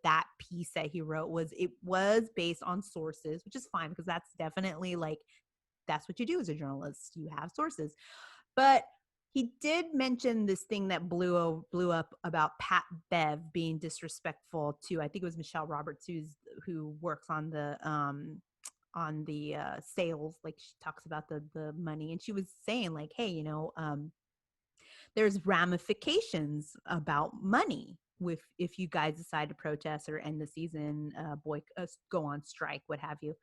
that piece that he wrote was it was based on sources, which is fine because that's definitely like, that's what you do as a journalist. You have sources. But he did mention this thing that blew up about Pat Bev being disrespectful to, I think it was Michelle Roberts, who works on the sales, like she talks about the money, and she was saying like, hey, you know, there's ramifications about money if you guys decide to protest or end the season, go on strike, what have you.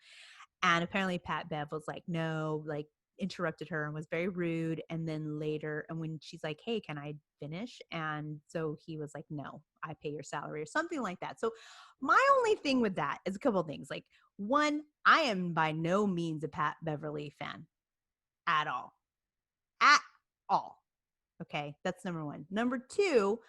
And apparently Pat Bev was like, no, like interrupted her and was very rude. And then later, and when she's like, hey, can I finish? And so he was like, no, I pay your salary or something like that. So my only thing with that is a couple of things. Like, one, I am by no means a Pat Beverly fan at all. Okay, that's number one. Number two,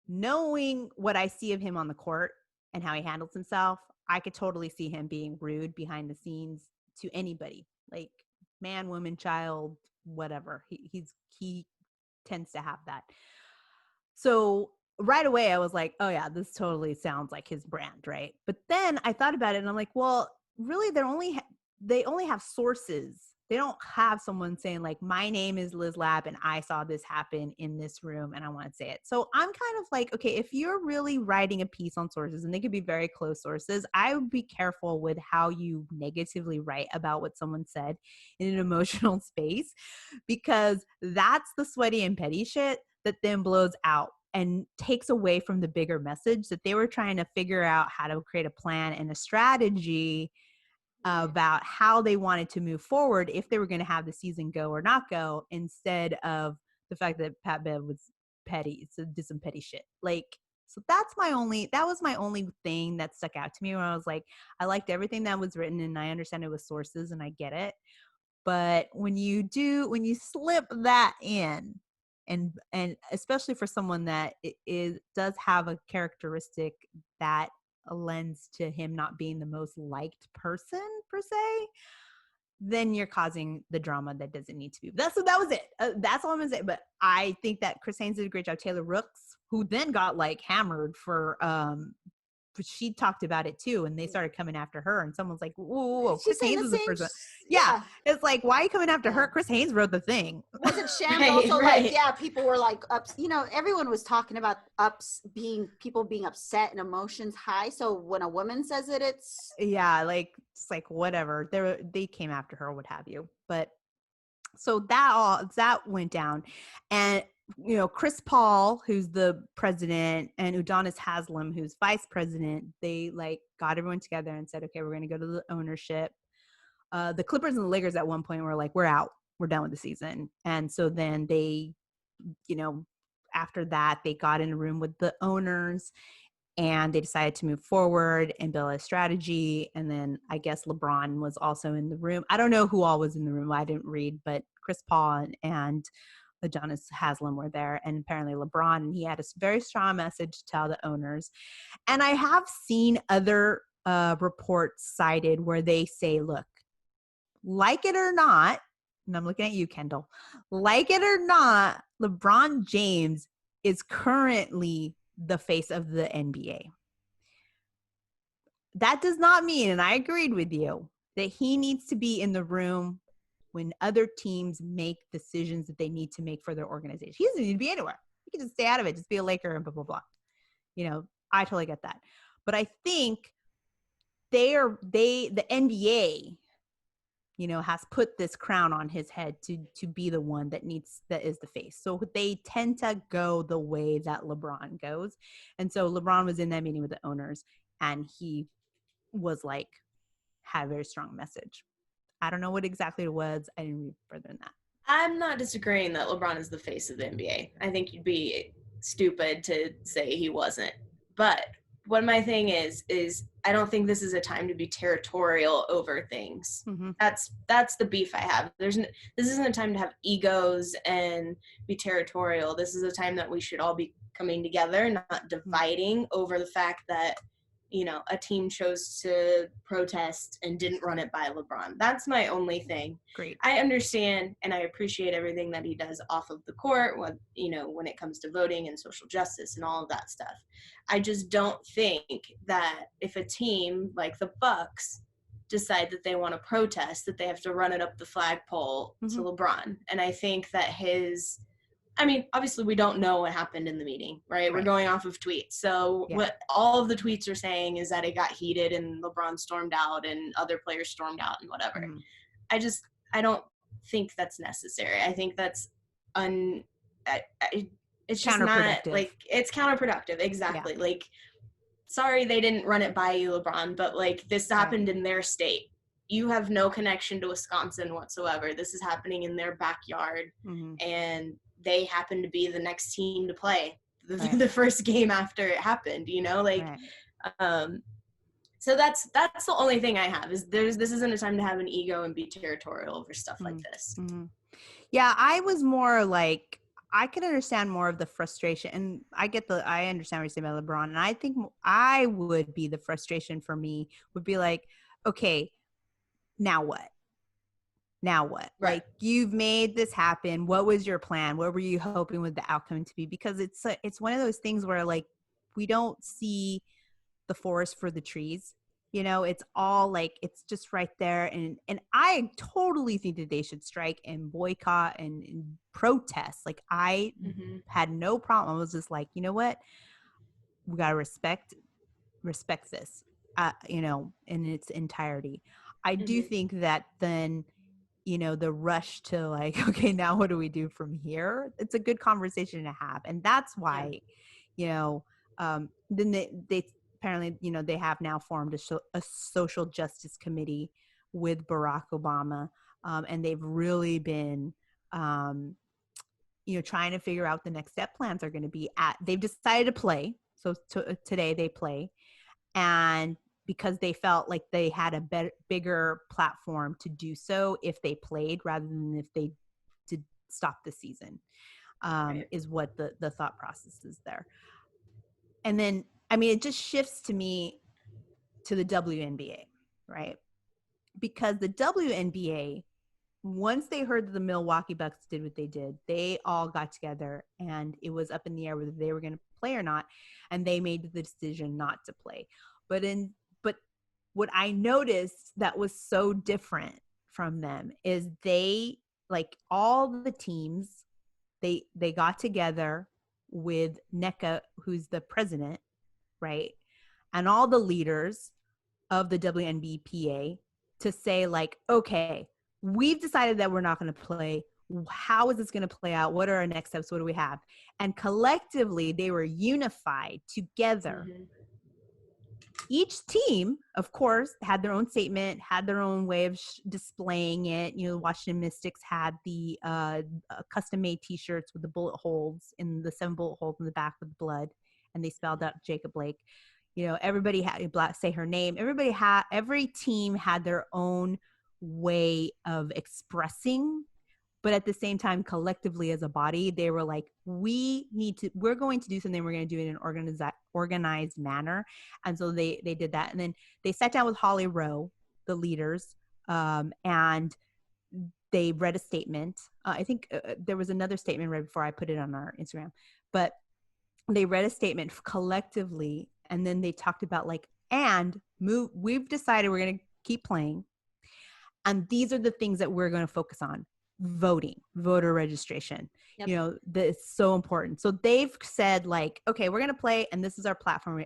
knowing what I see of him on the court and how he handles himself, I could totally see him being rude behind the scenes to anybody, like man, woman, child, whatever. He tends to have that. So right away I was like, oh yeah, this totally sounds like his brand, right? But then I thought about it and I'm like, well, really they only have sources they don't have someone saying like, my name is Liz Lab and I saw this happen in this room and I want to say it. So I'm kind of like, okay, if you're really writing a piece on sources, and they could be very close sources, I would be careful with how you negatively write about what someone said in an emotional space, because that's the sweaty and petty shit that then blows out and takes away from the bigger message that they were trying to figure out how to create a plan and a strategy about how they wanted to move forward, if they were going to have the season go or not go, instead of the fact that Pat Bev was petty, so did some petty shit. Like, so that was my only thing that stuck out to me, when I was like, I liked everything that was written and I understand it was sources and I get it. But when you slip that in, and especially for someone that does have a characteristic that lends to him not being the most liked person per se, then you're causing the drama that doesn't need to be. That was it. That's all I'm gonna say. But I think that Chris Haynes did a great job. Taylor Rooks, who then got like hammered for but she talked about it too, and they started coming after her, and someone's like, whoa, Chris Haynes is the person. Yeah. It's like, why are you coming after her? Chris Haynes wrote the thing. Wasn't Shams also like, people were like ups, everyone was talking about people being upset and emotions high. So when a woman says it, it's like, it's like, whatever. They came after her, what have you. But so that went down. And Chris Paul, who's the president, and Udonis Haslem, who's vice president, they like got everyone together and said, okay, we're going to go to the ownership. The Clippers and the Lakers at one point were like, we're out, we're done with the season. And so then they, after that, they got in a room with the owners and they decided to move forward and build a strategy. And then I guess LeBron was also in the room. I don't know who all was in the room. I didn't read, but Chris Paul and Adonis Haslem were there, and apparently LeBron, and he had a very strong message to tell the owners. And I have seen other reports cited where they say, look, like it or not, and I'm looking at you, Kyndall, like it or not, LeBron James is currently the face of the NBA. That does not mean, and I agreed with you, that he needs to be in the room when other teams make decisions that they need to make for their organization. He doesn't need to be anywhere. He can just stay out of it, just be a Laker and blah, blah, blah. I totally get that. But I think the NBA, has put this crown on his head to be the one that is the face. So they tend to go the way that LeBron goes. And so LeBron was in that meeting with the owners, and he was like, had a very strong message. I don't know what exactly it was. I didn't read further than that. I'm not disagreeing that LeBron is the face of the NBA. I think you'd be stupid to say he wasn't. But what my thing is I don't think this is a time to be territorial over things. Mm-hmm. That's the beef I have. This isn't a time to have egos and be territorial. This is a time that we should all be coming together, not dividing over the fact that a team chose to protest and didn't run it by LeBron. That's my only thing. Great. I understand and I appreciate everything that he does off of the court when it comes to voting and social justice and all of that stuff. I just don't think that if a team like the Bucks decide that they want to protest, that they have to run it up the flagpole to LeBron. And I think that obviously we don't know what happened in the meeting, right? We're going off of tweets. So what all of the tweets are saying is that it got heated and LeBron stormed out and other players stormed out and whatever. Mm-hmm. I don't think that's necessary. I think that's it's just not like, it's counterproductive. Exactly. Yeah. Like, sorry, they didn't run it by you, LeBron, but like this happened in their state. You have no connection to Wisconsin whatsoever. This is happening in their backyard. Mm-hmm. And they happen to be the next team to play the first game after it happened, so that's the only thing I have is this isn't a time to have an ego and be territorial over stuff like this. Mm-hmm. Yeah. I was more like, I can understand more of the frustration, and I understand what you're saying about LeBron. And I think I would be, the frustration for me would be like, okay, now what? Right. Like, you've made this happen. What was your plan? What were you hoping with the outcome to be? Because it's one of those things where like, we don't see the forest for the trees. It's all like, it's just right there. And I totally think that they should strike and boycott and protest. Like, I had no problem. I was just like, you know what? We got to respect this, in its entirety. I do think that then, the rush to like, okay, now what do we do from here? It's a good conversation to have. And that's why, then they apparently, they have now formed a social justice committee with Barack Obama. And they've really been, trying to figure out the next step plans are going to be they've decided to play. So today they play. And because they felt like they had a bigger platform to do so if they played rather than if they did stop the season, is what the thought process is there. And then, it just shifts to me to the WNBA, right? Because the WNBA, once they heard that the Milwaukee Bucks did what they did, they all got together and it was up in the air whether they were going to play or not. And they made the decision not to play. But what I noticed that was so different from them is they, like, all the teams, they got together with NECA, who's the president, right? And all the leaders of the WNBPA to say, like, okay, we've decided that we're not going to play. How is this going to play out? What are our next steps? What do we have? And collectively, they were unified together. Each team, of course, had their own statement, had their own way of displaying it. The Washington Mystics had the custom-made T-shirts with the bullet holes, in the 7 bullet holes in the back with blood, and they spelled out Jacob Blake. Everybody had say her name. Every team had their own way of expressing, but at the same time, collectively as a body, they were like, we're going to do something. We're going to do it in an organized manner. And so they did that. And then they sat down with Holly Rowe, the leaders, and they read a statement. I think there was another statement right before I put it on our Instagram, but they read a statement collectively. And then they talked about we've decided we're going to keep playing. And these are the things that we're going to focus on. Voting, voter registration. Yep. That's so important. So they've said, like, okay, we're going to play and this is our platform.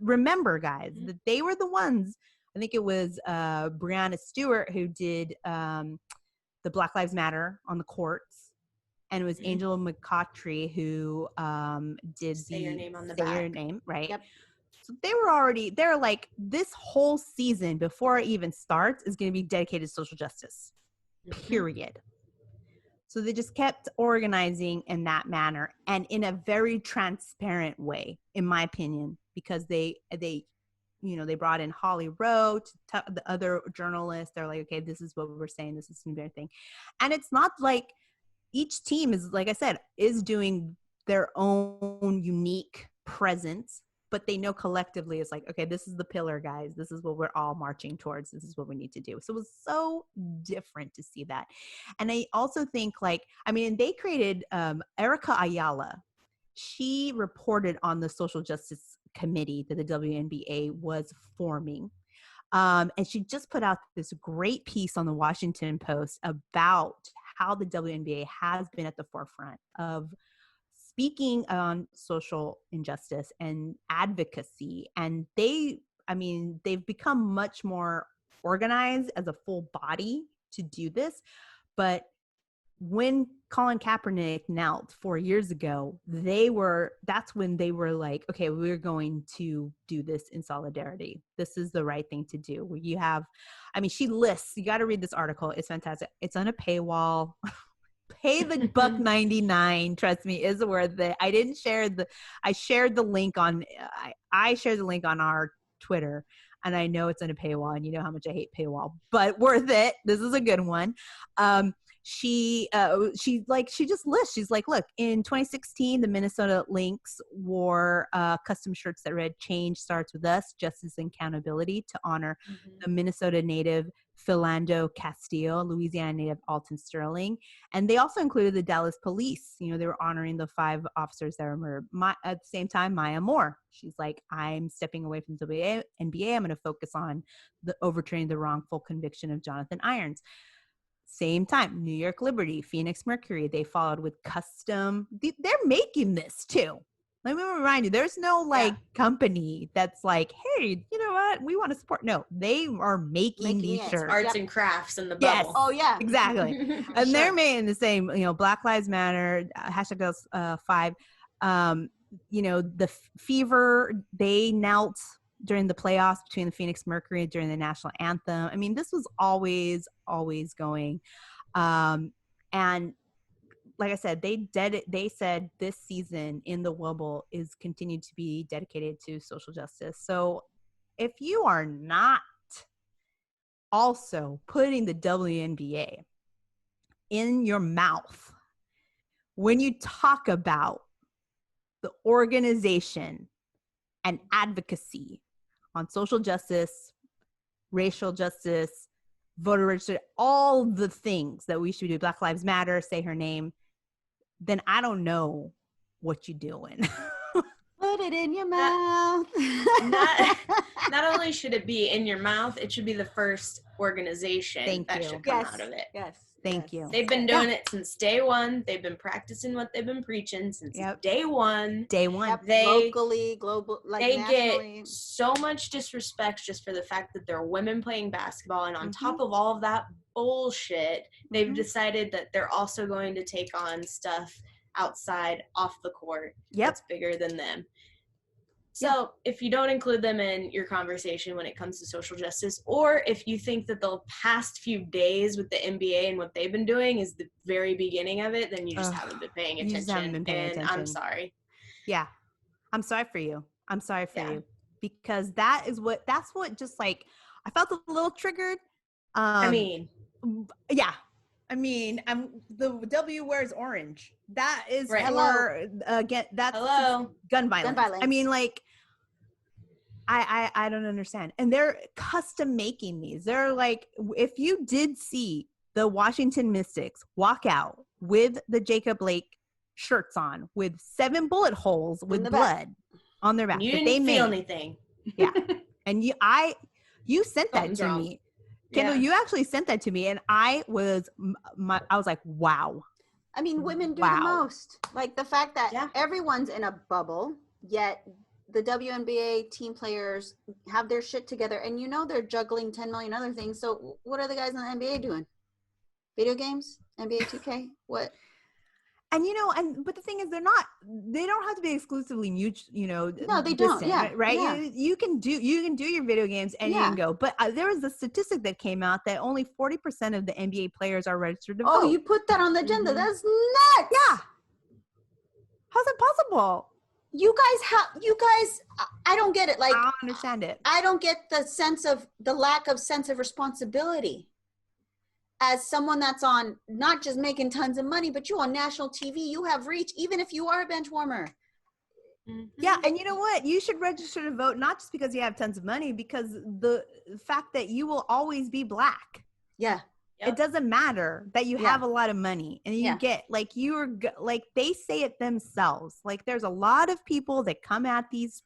Remember, guys, that they were the ones, I think it was Breonna Stewart who did the Black Lives Matter on the courts. And it was Angela McCautry who did Say your name on the Say back. Your Name, right? Yep. So they're like, this whole season before it even starts is going to be dedicated to social justice, period. So they just kept organizing in that manner and in a very transparent way, in my opinion, because they brought in Holly Rowe, the other journalists. They're like, okay, this is what we're saying. This is the thing. And it's not like each team is, like I said, is doing their own unique presence, but they know collectively it's like, okay, this is the pillar, guys. This is what we're all marching towards. This is what we need to do. So it was so different to see that. And I also think they created Erica Ayala. She reported on the social justice committee that the WNBA was forming. And she just put out this great piece on the Washington Post about how the WNBA has been at the forefront of speaking on social injustice and advocacy. And they've become much more organized as a full body to do this. But when Colin Kaepernick knelt 4 years ago, that's when they were like, okay, we're going to do this in solidarity. This is the right thing to do. She lists, you got to read this article. It's fantastic. It's on a paywall. Pay the $1.99. Trust me, is worth it. I shared the link on our Twitter, and I know it's on a paywall, and you know how much I hate paywall, but worth it. This is a good one. she just lists. She's like, look, in 2016, the Minnesota Lynx wore custom shirts that read "Change starts with us, justice and accountability" to honor the Minnesota native Philando Castillo, Louisiana native Alton Sterling, and they also included the Dallas Police. You know, they were honoring the 5 officers that were murdered. At the same time, Maya Moore, she's like, I'm stepping away from the NBA. I'm going to focus on the overturning the wrongful conviction of Jonathan Irons. Same time, New York Liberty, Phoenix Mercury, they followed with custom. They're making this too. Let me remind you, there's no company that's like, hey, you know what? We want to support. No, they are making these shirts. Arts and crafts in the bubble. Yes. Oh, yeah. Exactly. And they're making the same, Black Lives Matter, #5. The Fever, they knelt during the playoffs between the Phoenix Mercury during the national anthem. I mean, this was always going. And like I said, they said this season in the Wubble is continued to be dedicated to social justice. So if you are not also putting the WNBA in your mouth when you talk about the organization and advocacy on social justice, racial justice, voter registration, all the things that we should do, Black Lives Matter, say her name, then I don't know what you're doing. Put it in your mouth. Not only should it be in your mouth, it should be the first organization should come out of it. Yes. Thank you. They've been doing it since day one. They've been practicing what they've been preaching since day one. Yep. Locally, global, they nationally. Get so much disrespect just for the fact that they're women playing basketball. And on top of all of that bullshit, they've decided that they're also going to take on stuff outside, off the court, that's bigger than them. So if you don't include them in your conversation when it comes to social justice, or if you think that the past few days with the NBA and what they've been doing is the very beginning of it, then you just haven't been paying attention. I'm sorry. Yeah. I'm sorry for you. Because that's what just like, I felt a little triggered. The W wears orange. That is for again. That's gun violence. I mean, like, I don't understand. And they're custom making these. They're like, if you did see the Washington Mystics walk out with the Jacob Blake shirts on with 7 bullet holes with blood on their back, you didn't feel anything. Yeah, and you sent that to me. Kyndall, you actually sent that to me, and I was like, wow. I mean, women do the most. Like the fact that everyone's in a bubble, yet the WNBA team players have their shit together, and they're juggling 10 million other things. So what are the guys in the NBA doing? Video games? NBA 2K? What? And but the thing is, they don't have to be exclusively mutual, no, they don't. Yeah, right. Yeah. You can do your video games and you can go. But there was a statistic that came out that only 40% of the NBA players are registered to vote. Oh, you put that on the agenda? That's nuts. Yeah. How's that possible? You guys, I don't get it. Like, I don't understand it. I don't get the lack of sense of responsibility. As someone that's on not just making tons of money, but you on national TV, you have reach, even if you are a bench warmer. Yeah, and you know what? You should register to vote, not just because you have tons of money, because the fact that you will always be Black. Yeah. Yep. It doesn't matter that you have a lot of money and you get like they say it themselves. Like there's a lot of people that come at these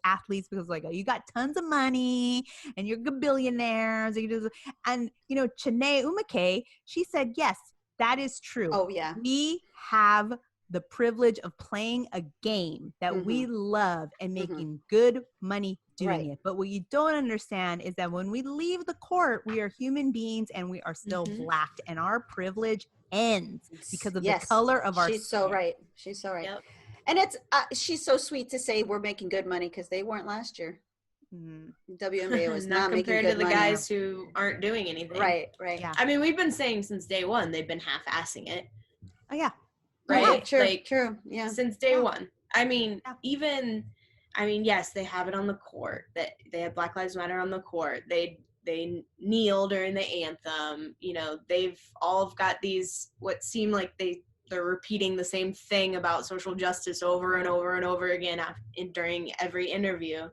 athletes because like, oh, you got tons of money and you're billionaires. And Chene Umake, she said, yes, that is true. Oh yeah. We have the privilege of playing a game that we love and making good money doing it. But what you don't understand is that when we leave the court, we are human beings and we are still Black, and our privilege ends because of the color of our skin. She's so right. Yep. And it's she's so sweet to say we're making good money because they weren't last year. WNBA was not making good money. Compared to the guys who aren't doing anything. Right. Yeah. I mean, we've been saying since day one they've been half-assing it. Oh yeah. Right. Yeah, true. Yeah. Since day one. I mean, yes, they have it on the court. That they have Black Lives Matter on the court. They they kneel during the anthem. They've all got these what seem like they're repeating the same thing about social justice over and over and over again during every interview.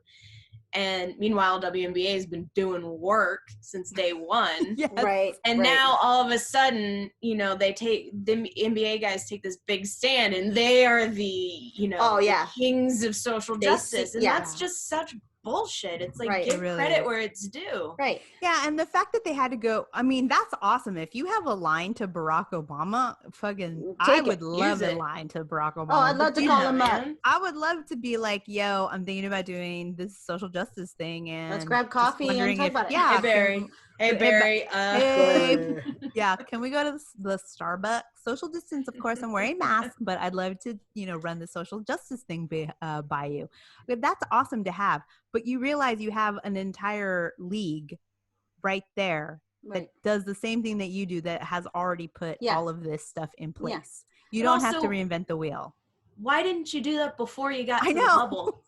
And meanwhile, WNBA has been doing work since day one. Yes. Right. And right. now all of a sudden, they take the NBA guys take this big stand, and they are the, the kings of social justice. And that's just such bullshit. It's like, give really credit is. where it's due. Right. Yeah, and the fact that they had to go, I mean, that's awesome. If you have a line to Barack Obama, I would love a line to Barack Obama. Oh, I'd love to call him up. I would love to be like, yo, I'm thinking about doing this social justice thing, and let's grab coffee and talk about it. Yeah, Hey, Barry. Yeah, can we go to the Starbucks? Social distance, of course, I'm wearing masks, but I'd love to, run the social justice thing by you. But that's awesome to have. But you realize you have an entire league right there that does the same thing that you do, that has already put all of this stuff in place. You don't have to reinvent the wheel. Why didn't you do that before you got to the bubble?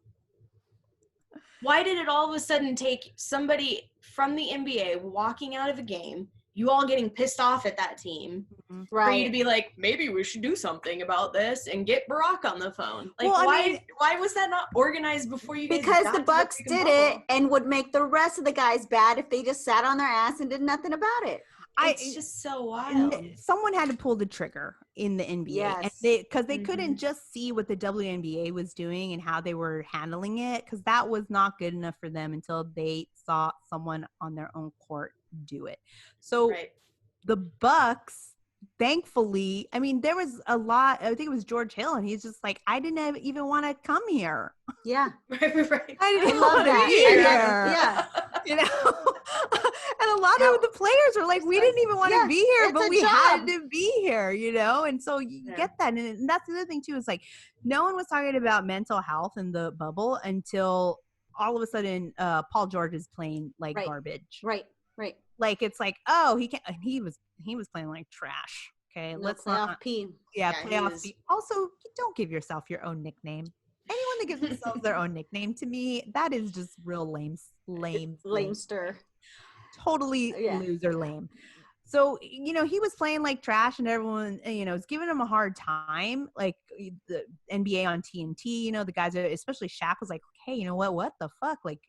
Why did it all of a sudden take somebody from the NBA walking out of a game, you all getting pissed off at that team, for you to be like, maybe we should do something about this and get Barack on the phone? Like, why was that not organized before you guys Because got the to Bucks the did bubble? it and would make the rest of the guys bad if they just sat on their ass and did nothing about it. It's just so wild. Someone had to pull the trigger in the NBA. Yes. Because they couldn't just see what the WNBA was doing and how they were handling it, because that was not good enough for them until they saw someone on their own court do it. So the Bucks, thankfully, I mean, there was a lot. I think it was George Hill, and he's just like, I didn't even want to come here. Yeah. Right. I didn't want to be here. Yeah. And a lot of the players were like, we didn't even want to be here, but we had to be here, And so you get that. And that's the other thing too, is like, no one was talking about mental health in the bubble until all of a sudden Paul George is playing like garbage. Right. Like, it's like, oh, he was playing like trash. Okay. Let's not P. Yeah, playoff P. Also, don't give yourself your own nickname. Anyone that gives themselves their own nickname, to me, that is just real lamester. Totally loser lame. So, he was playing like trash, and everyone, was giving him a hard time. Like the NBA on TNT, the guys, especially Shaq, was like, hey, you know what the fuck? Like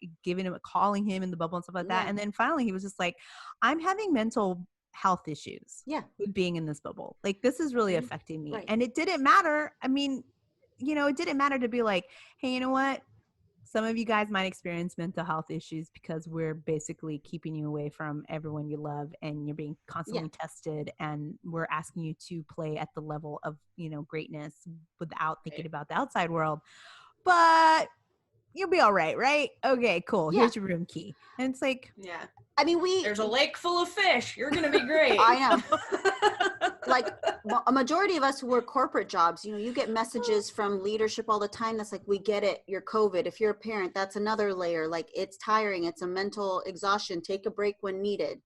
calling him in the bubble and stuff like that. And then finally he was just like, I'm having mental health issues with being in this bubble. Like, this is really affecting me. And it didn't matter. I mean, it didn't matter to be like, hey, you know what? Some of you guys might experience mental health issues because we're basically keeping you away from everyone you love, and you're being constantly tested, and we're asking you to play at the level of, greatness without thinking about the outside world. But you'll be all right, right? Okay, cool. Here's your room key. And it's like, I mean, there's a lake full of fish. You're going to be great. I know. Like, a majority of us who work corporate jobs, you get messages from leadership all the time that's like, we get it, you're COVID. If you're a parent, that's another layer. Like, it's tiring. It's a mental exhaustion. Take a break when needed.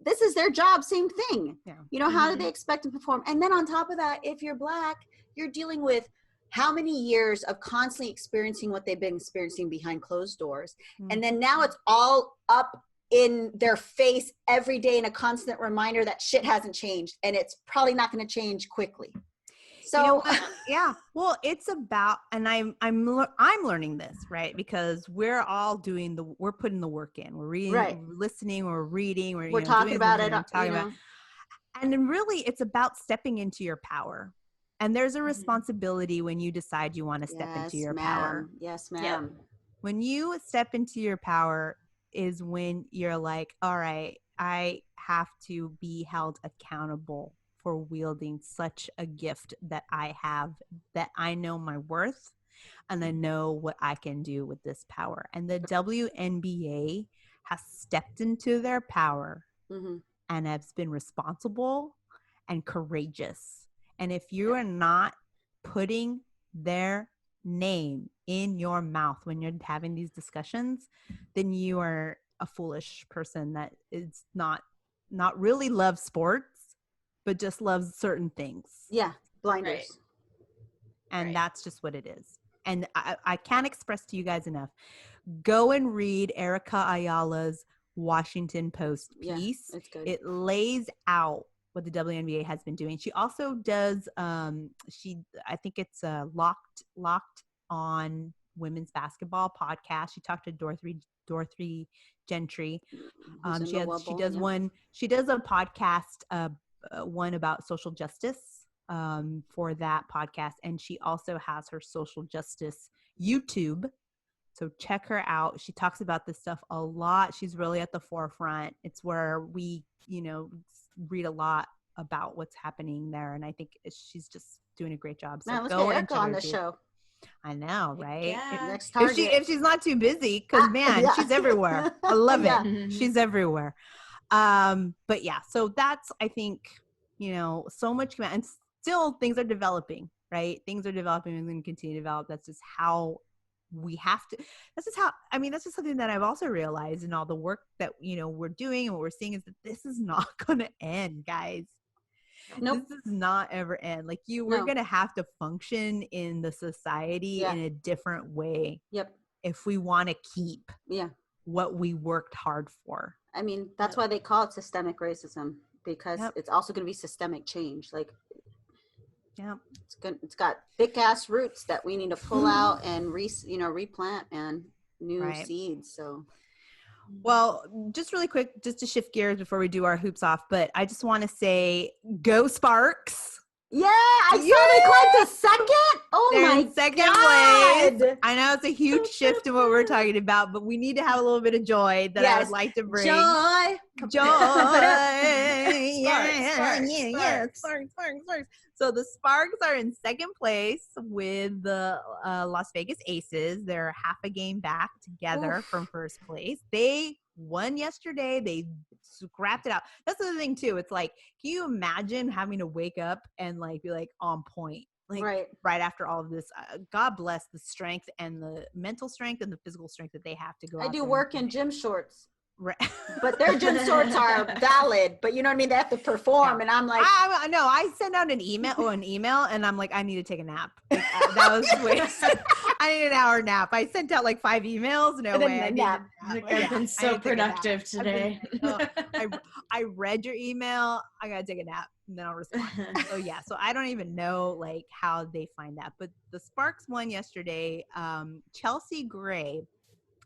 This is their job. Same thing. How do they expect to perform? And then on top of that, if you're Black, you're dealing with how many years of constantly experiencing what they've been experiencing behind closed doors. And then now it's all up in their face every day, and a constant reminder that shit hasn't changed, and it's probably not going to change quickly. So well, it's about, and I'm learning this, right? Because we're all we're putting the work in. We're reading, we're listening, we're reading, we're talking about it. And then really, it's about stepping into your power. And there's a responsibility when you decide you want to step into your power. Yes, ma'am. Yep. When you step into your power is when you're like, all right, I have to be held accountable for wielding such a gift that I have, that I know my worth, and I know what I can do with this power. And the WNBA has stepped into their power and has been responsible and courageous. And if you are not putting their name in your mouth when you're having these discussions, then you are a foolish person that is not really loves sports, but just loves certain things. Blinders. And that's just what it is. And I can't express to you guys enough. Go and read Erica Ayala's Washington Post piece. It's good. It lays out what the WNBA has been doing. She also does I think it's a locked on women's basketball podcast. She talked to Dorothy Gentry. She does a podcast one about social justice for that podcast, and she also has her social justice YouTube. So check her out. She talks about this stuff a lot. She's really at the forefront. It's where we, read a lot about what's happening there. And I think she's just doing a great job. So let's go get Erica on the too. show. I know, right? Yeah. Next target. If she's not too busy, because man, she's everywhere. I love it. She's everywhere. But yeah, so that's, I think, so much, and still things are developing, right? Things are developing and going to continue to develop. That's just how we have to, that's just something that I've also realized in all the work that, we're doing and what we're seeing is that this is not going to end, guys. Nope. This does not ever end. Like we're going to have to function in the society in a different way. Yep. If we want to keep what we worked hard for. I mean, that's why they call it systemic racism, because it's also going to be systemic change. Like, it's got thick ass roots that we need to pull out and replant and new seeds. So, well, just really quick, just to shift gears before we do our hoops off, but I just want to say, go Sparks! Yeah, I saw they climbed to second. Oh, they're my in second God. place. I know it's a huge shift in what we're talking about, but we need to have a little bit of joy that I would like to bring. Joy. Sparks. So the Sparks are in second place with the Las Vegas Aces. They're half a game back together from first place. They won yesterday. They scrapped it out. That's the other thing too. It's like, can you imagine having to wake up and be on point? Right after all of this, God bless the strength and the mental strength and the physical strength that they have to go. I do work in gym shorts. Right. But their gym shorts are valid, but you know what I mean? They have to perform. And I'm like, I know. I send out an email and I'm like, I need to take a nap. That was I need an hour nap. I sent out 5 emails. No way. I've been so productive today. I read your email. I got to take a nap and then I'll respond. So I don't even know how they find that, but the Sparks won yesterday. Chelsea Gray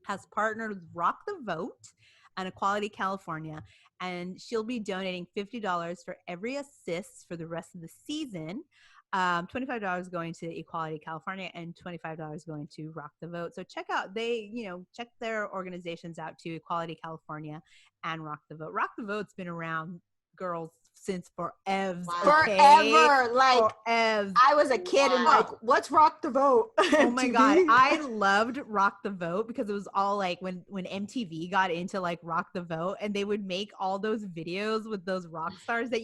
has partnered with Rock the Vote and Equality California, and she'll be donating $50 for every assist for the rest of the season. $25 going to Equality California and $25 going to Rock the Vote. So check their organizations out too, Equality California and Rock the Vote. Rock the Vote's been around, girls, since forever. Forever. Forever. I was a kid and what's Rock the Vote? Oh my God. I loved Rock the Vote because it was all when MTV got into Rock the Vote, and they would make all those videos with those rock stars that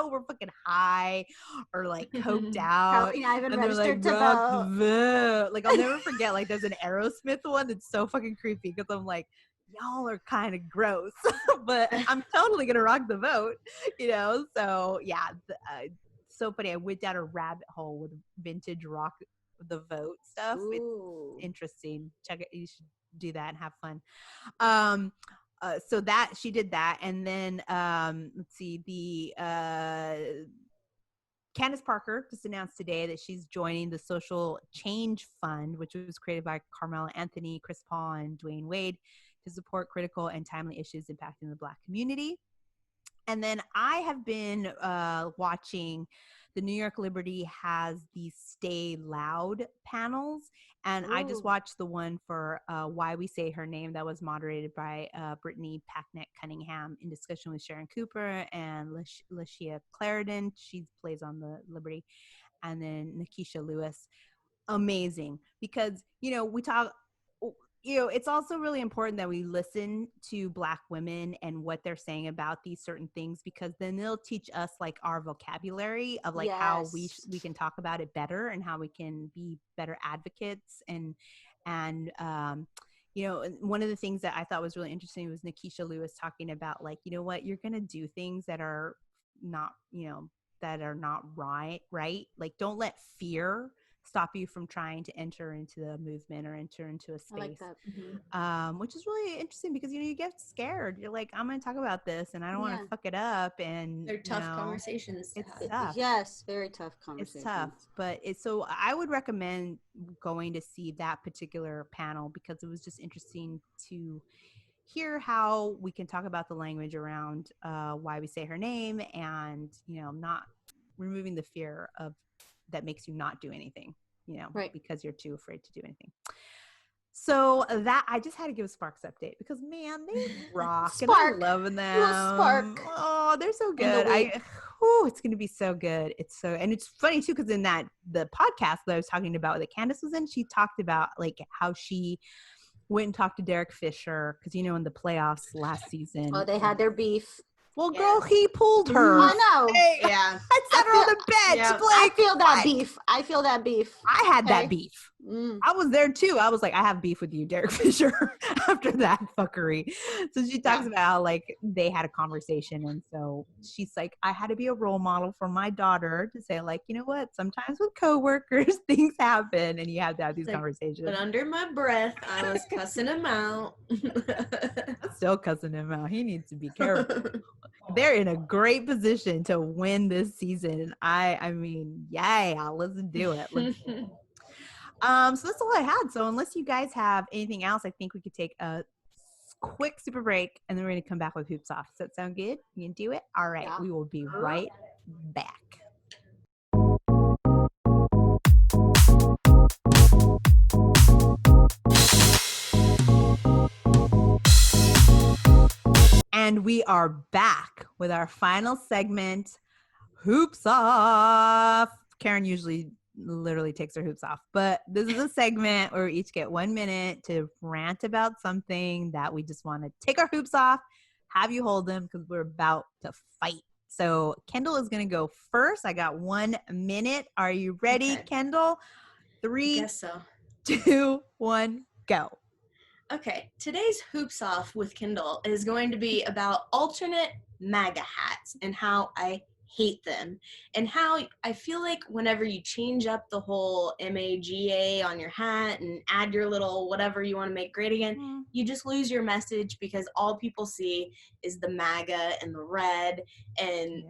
were fucking high or coked out. Probably not even and registered to Rock vote. The Vote. I'll never forget, there's an Aerosmith one that's so fucking creepy because I'm like, y'all are kind of gross, but I'm totally going to rock the vote, So yeah, so funny. I went down a rabbit hole with vintage Rock the Vote stuff. Ooh. It's interesting. Check it. You should do that and have fun. So that she did that. And then, let's see, Candace Parker just announced today that she's joining the Social Change Fund, which was created by Carmela Anthony, Chris Paul, and Dwayne Wade to support critical and timely issues impacting the Black community. And then I have been watching, the New York Liberty has these Stay Loud panels. And I just watched the one for Why We Say Her Name that was moderated by Brittany Packnett Cunningham in discussion with Sharon Cooper and Lashia Clarendon. She plays on the Liberty. And then Nikisha Lewis. Amazing. Because, we talk, it's also really important that we listen to Black women and what they're saying about these certain things, because then they'll teach us our vocabulary of how we can talk about it better and how we can be better advocates. And one of the things that I thought was really interesting was Nikisha Lewis talking about what, you're going to do things that are not, that are not right. Don't let fear stop you from trying to enter into the movement or enter into a space. I like that. Which is really interesting because, you get scared. You're like, I'm going to talk about this and I don't want to fuck it up. And they're tough conversations. It's tough. Yes, very tough conversations. It's tough, but so I would recommend going to see that particular panel because it was just interesting to hear how we can talk about the language around why we say her name and, not removing the fear of that makes you not do anything, because you're too afraid to do anything. So that I just had to give a Sparks update because, man, they rock. And I'm loving them. Spark. Oh, they're so good. It's going to be so good. And it's funny too, because in the podcast that I was talking about that Candace was in, she talked about like how she went and talked to Derek Fisher because, in the playoffs last season. Oh, they had their beef. Well, girl, he pulled her. I know. Hey, yeah. I sat her on the bed. Yeah. I feel that beef. I had that beef. I was there too. I was like, I have beef with you, Derek Fisher, after that fuckery. So she talks about how, like, they had a conversation. And so she's like, I had to be a role model for my daughter to say, like, you know what? Sometimes with coworkers, things happen and you have to have these conversations. But under my breath, I was cussing him out. I'm still cussing him out. He needs to be careful. They're in a great position to win this season. I mean, yay, let's do it. So that's all I had. So unless you guys have anything else, I think we could take a quick super break and then we're going to come back with Hoops Off. Does that sound good? You can do it? All right. Yeah. We will be right back. And we are back with our final segment, Hoops Off. Karen usually literally takes her hoops off, but this is a segment where we each get 1 minute to rant about something that we just want to take our hoops off, have you hold them because we're about to fight. So Kyndall is going to go first. I got 1 minute. Are you ready, Kyndall? 3, I guess so. 2, 1, go. Okay, today's Hoops Off with Kyndall is going to be about alternate MAGA hats and how I hate them and how I feel like whenever you change up the whole MAGA on your hat and add your little whatever you want to make great again, you just lose your message because all people see is the MAGA and the red, and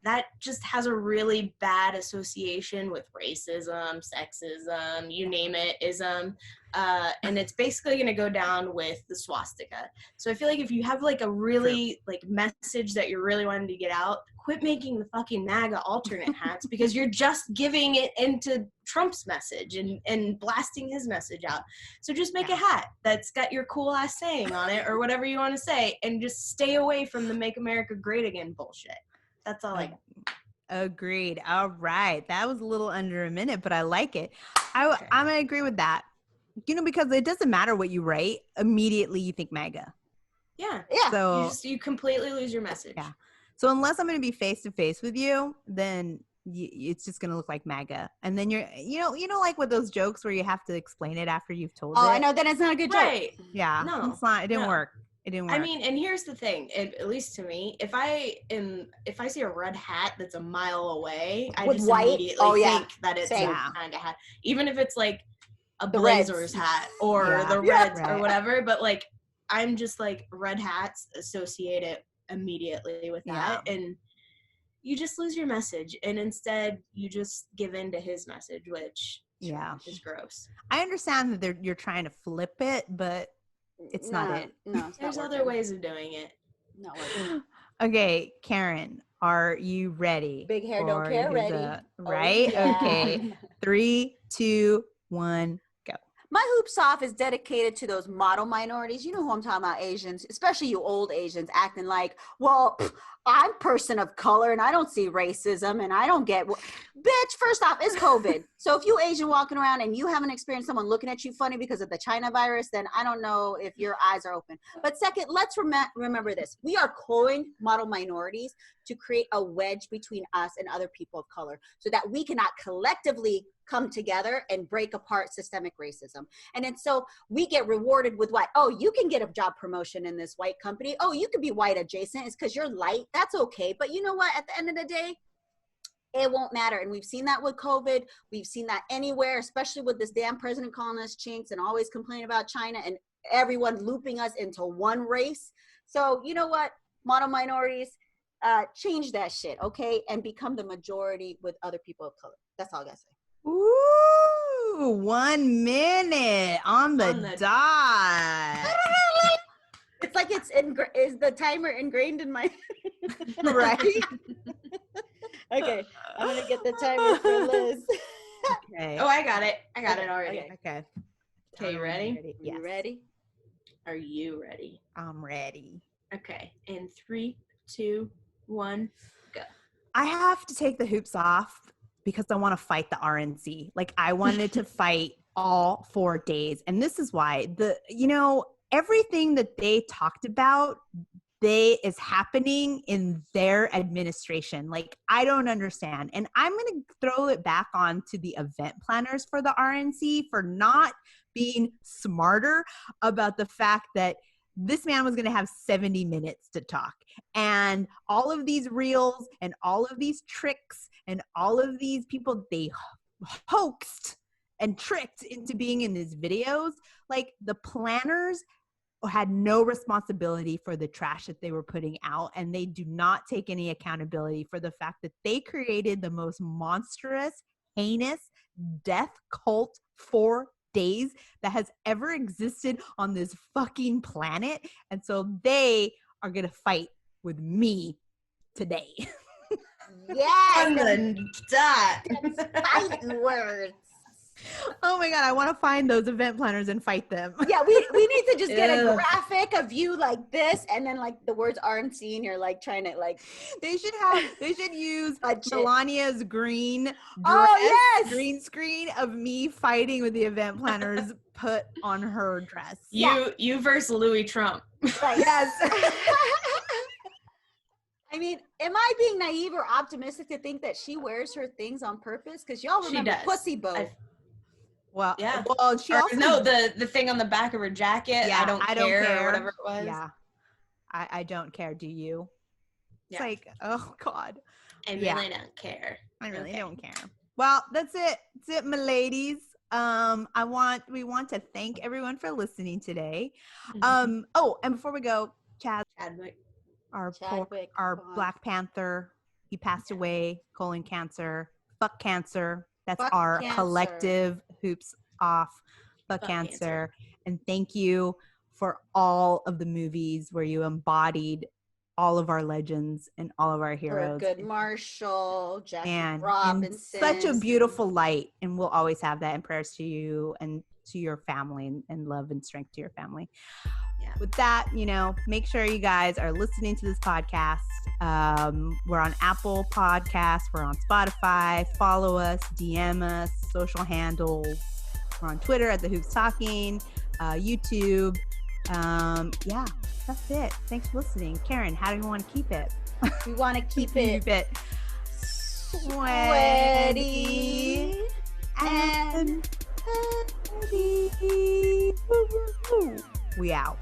that just has a really bad association with racism, sexism, you name it, ism. And it's basically going to go down with the swastika. So I feel like if you have like a really like message that you're really wanting to get out, quit making the fucking MAGA alternate hats because you're just giving it into Trump's message and blasting his message out. So just make a hat that's got your cool ass saying on it or whatever you want to say and just stay away from the Make America Great Again bullshit. That's all I got. Agreed. All right. That was a little under a minute, but I like it. I'm going to agree with that. Because it doesn't matter what you write. Immediately you think MAGA. Yeah. So you completely lose your message. Yeah. So unless I'm going to be face to face with you, then it's just going to look like MAGA. And then you're, like with those jokes where you have to explain it after you've told it. Oh, I know. Then it's not a good joke. Yeah. No, it's not. It didn't work. It didn't work. I mean, and here's the thing, at least to me, if I see a red hat that's a mile away, I just immediately think that it's some kind of hat. Even if it's like a Blazers hat or the Reds or whatever, but like I'm just like red hats associate it immediately with that, and you just lose your message, and instead you just give in to his message, which is gross. I understand that you're trying to flip it, but it's not it. No, there's other ways of doing it. No. Okay, Karen, are you ready? Big hair, don't care. Ready? Right? Yeah. Okay. 3, 2, 1. My Hoops Off is dedicated to those model minorities. You know who I'm talking about, Asians, especially you old Asians acting like, well, I'm person of color and I don't see racism and I don't get, bitch, first off, it's COVID. So if you Asian walking around and you haven't experienced someone looking at you funny because of the China virus, then I don't know if your eyes are open. But second, let's remember this. We are calling model minorities to create a wedge between us and other people of color so that we cannot collectively come together and break apart systemic racism. And then so we get rewarded with what? Oh, you can get a job promotion in this white company. Oh, you could be white adjacent. It's because you're light. That's okay. But you know what? At the end of the day, it won't matter. And we've seen that with COVID. We've seen that anywhere, especially with this damn president calling us chinks and always complaining about China and everyone looping us into one race. So you know what, model minorities, change that shit, okay? And become the majority with other people of color. That's all I gotta say. Ooh, 1 minute on the dot. It's like is the timer ingrained in my Right? Okay, I'm gonna get the timer for Liz. Okay. Oh, I got it. I got it already. Okay. Okay, you ready? Yes. You ready? Are you ready? I'm ready. Okay. In 3, 2, 1, go. I have to take the hoops off because I want to fight the RNC. Like, I wanted to fight all 4 days. And this is why everything that they talked about is happening in their administration. Like, I don't understand. And I'm going to throw it back on to the event planners for the RNC for not being smarter about the fact that this man was going to have 70 minutes to talk. And all of these reels and all of these tricks and all of these people they hoaxed and tricked into being in these videos, like, the planners had no responsibility for the trash that they were putting out, and they do not take any accountability for the fact that they created the most monstrous, heinous death cult 4 days that has ever existed on this fucking planet. And so they are gonna fight with me today. Yes, On the dot. fighting words. Oh my God, I want to find those event planners and fight them. Yeah, we need to just get a Ew. graphic of you like this, and then like the words RNC, and you're like trying to like. They should use Budget. Melania's green dress, yes! green screen of me fighting with the event planners put on her dress. You versus Louis Trump. Right. Yes. I mean, am I being naive or optimistic to think that she wears her things on purpose? Because y'all remember does. Pussy Bow. Well, Yeah. Well, she also the thing on the back of her jacket. Yeah, I don't care. Or whatever it was. Yeah, I don't care. Do you? It's Yeah. like, oh God, I really don't care. I really Okay. don't care. Well, that's it. That's it, my ladies. We want to thank everyone for listening today. Oh, and before we go, Chadwick. our Black Panther, he passed away, colon cancer. Fuck cancer. That's Fuck our cancer. collective hoops off. Fuck Fuck cancer. cancer. And thank you for all of the movies where you embodied all of our legends and all of our heroes. Good Marshall, Jackie And Robinson. such a beautiful light. And we'll always have that in prayers to you and to your family, and love and strength to your family. Yeah. With that, make sure you guys are listening to this podcast. We're on Apple Podcasts. We're on Spotify. Follow us, DM us, social handles. We're on Twitter at The Hoops Talking, YouTube. Yeah, that's it. Thanks for listening. Karen, how do you want to keep it? We want to keep it sweaty and heady. We out.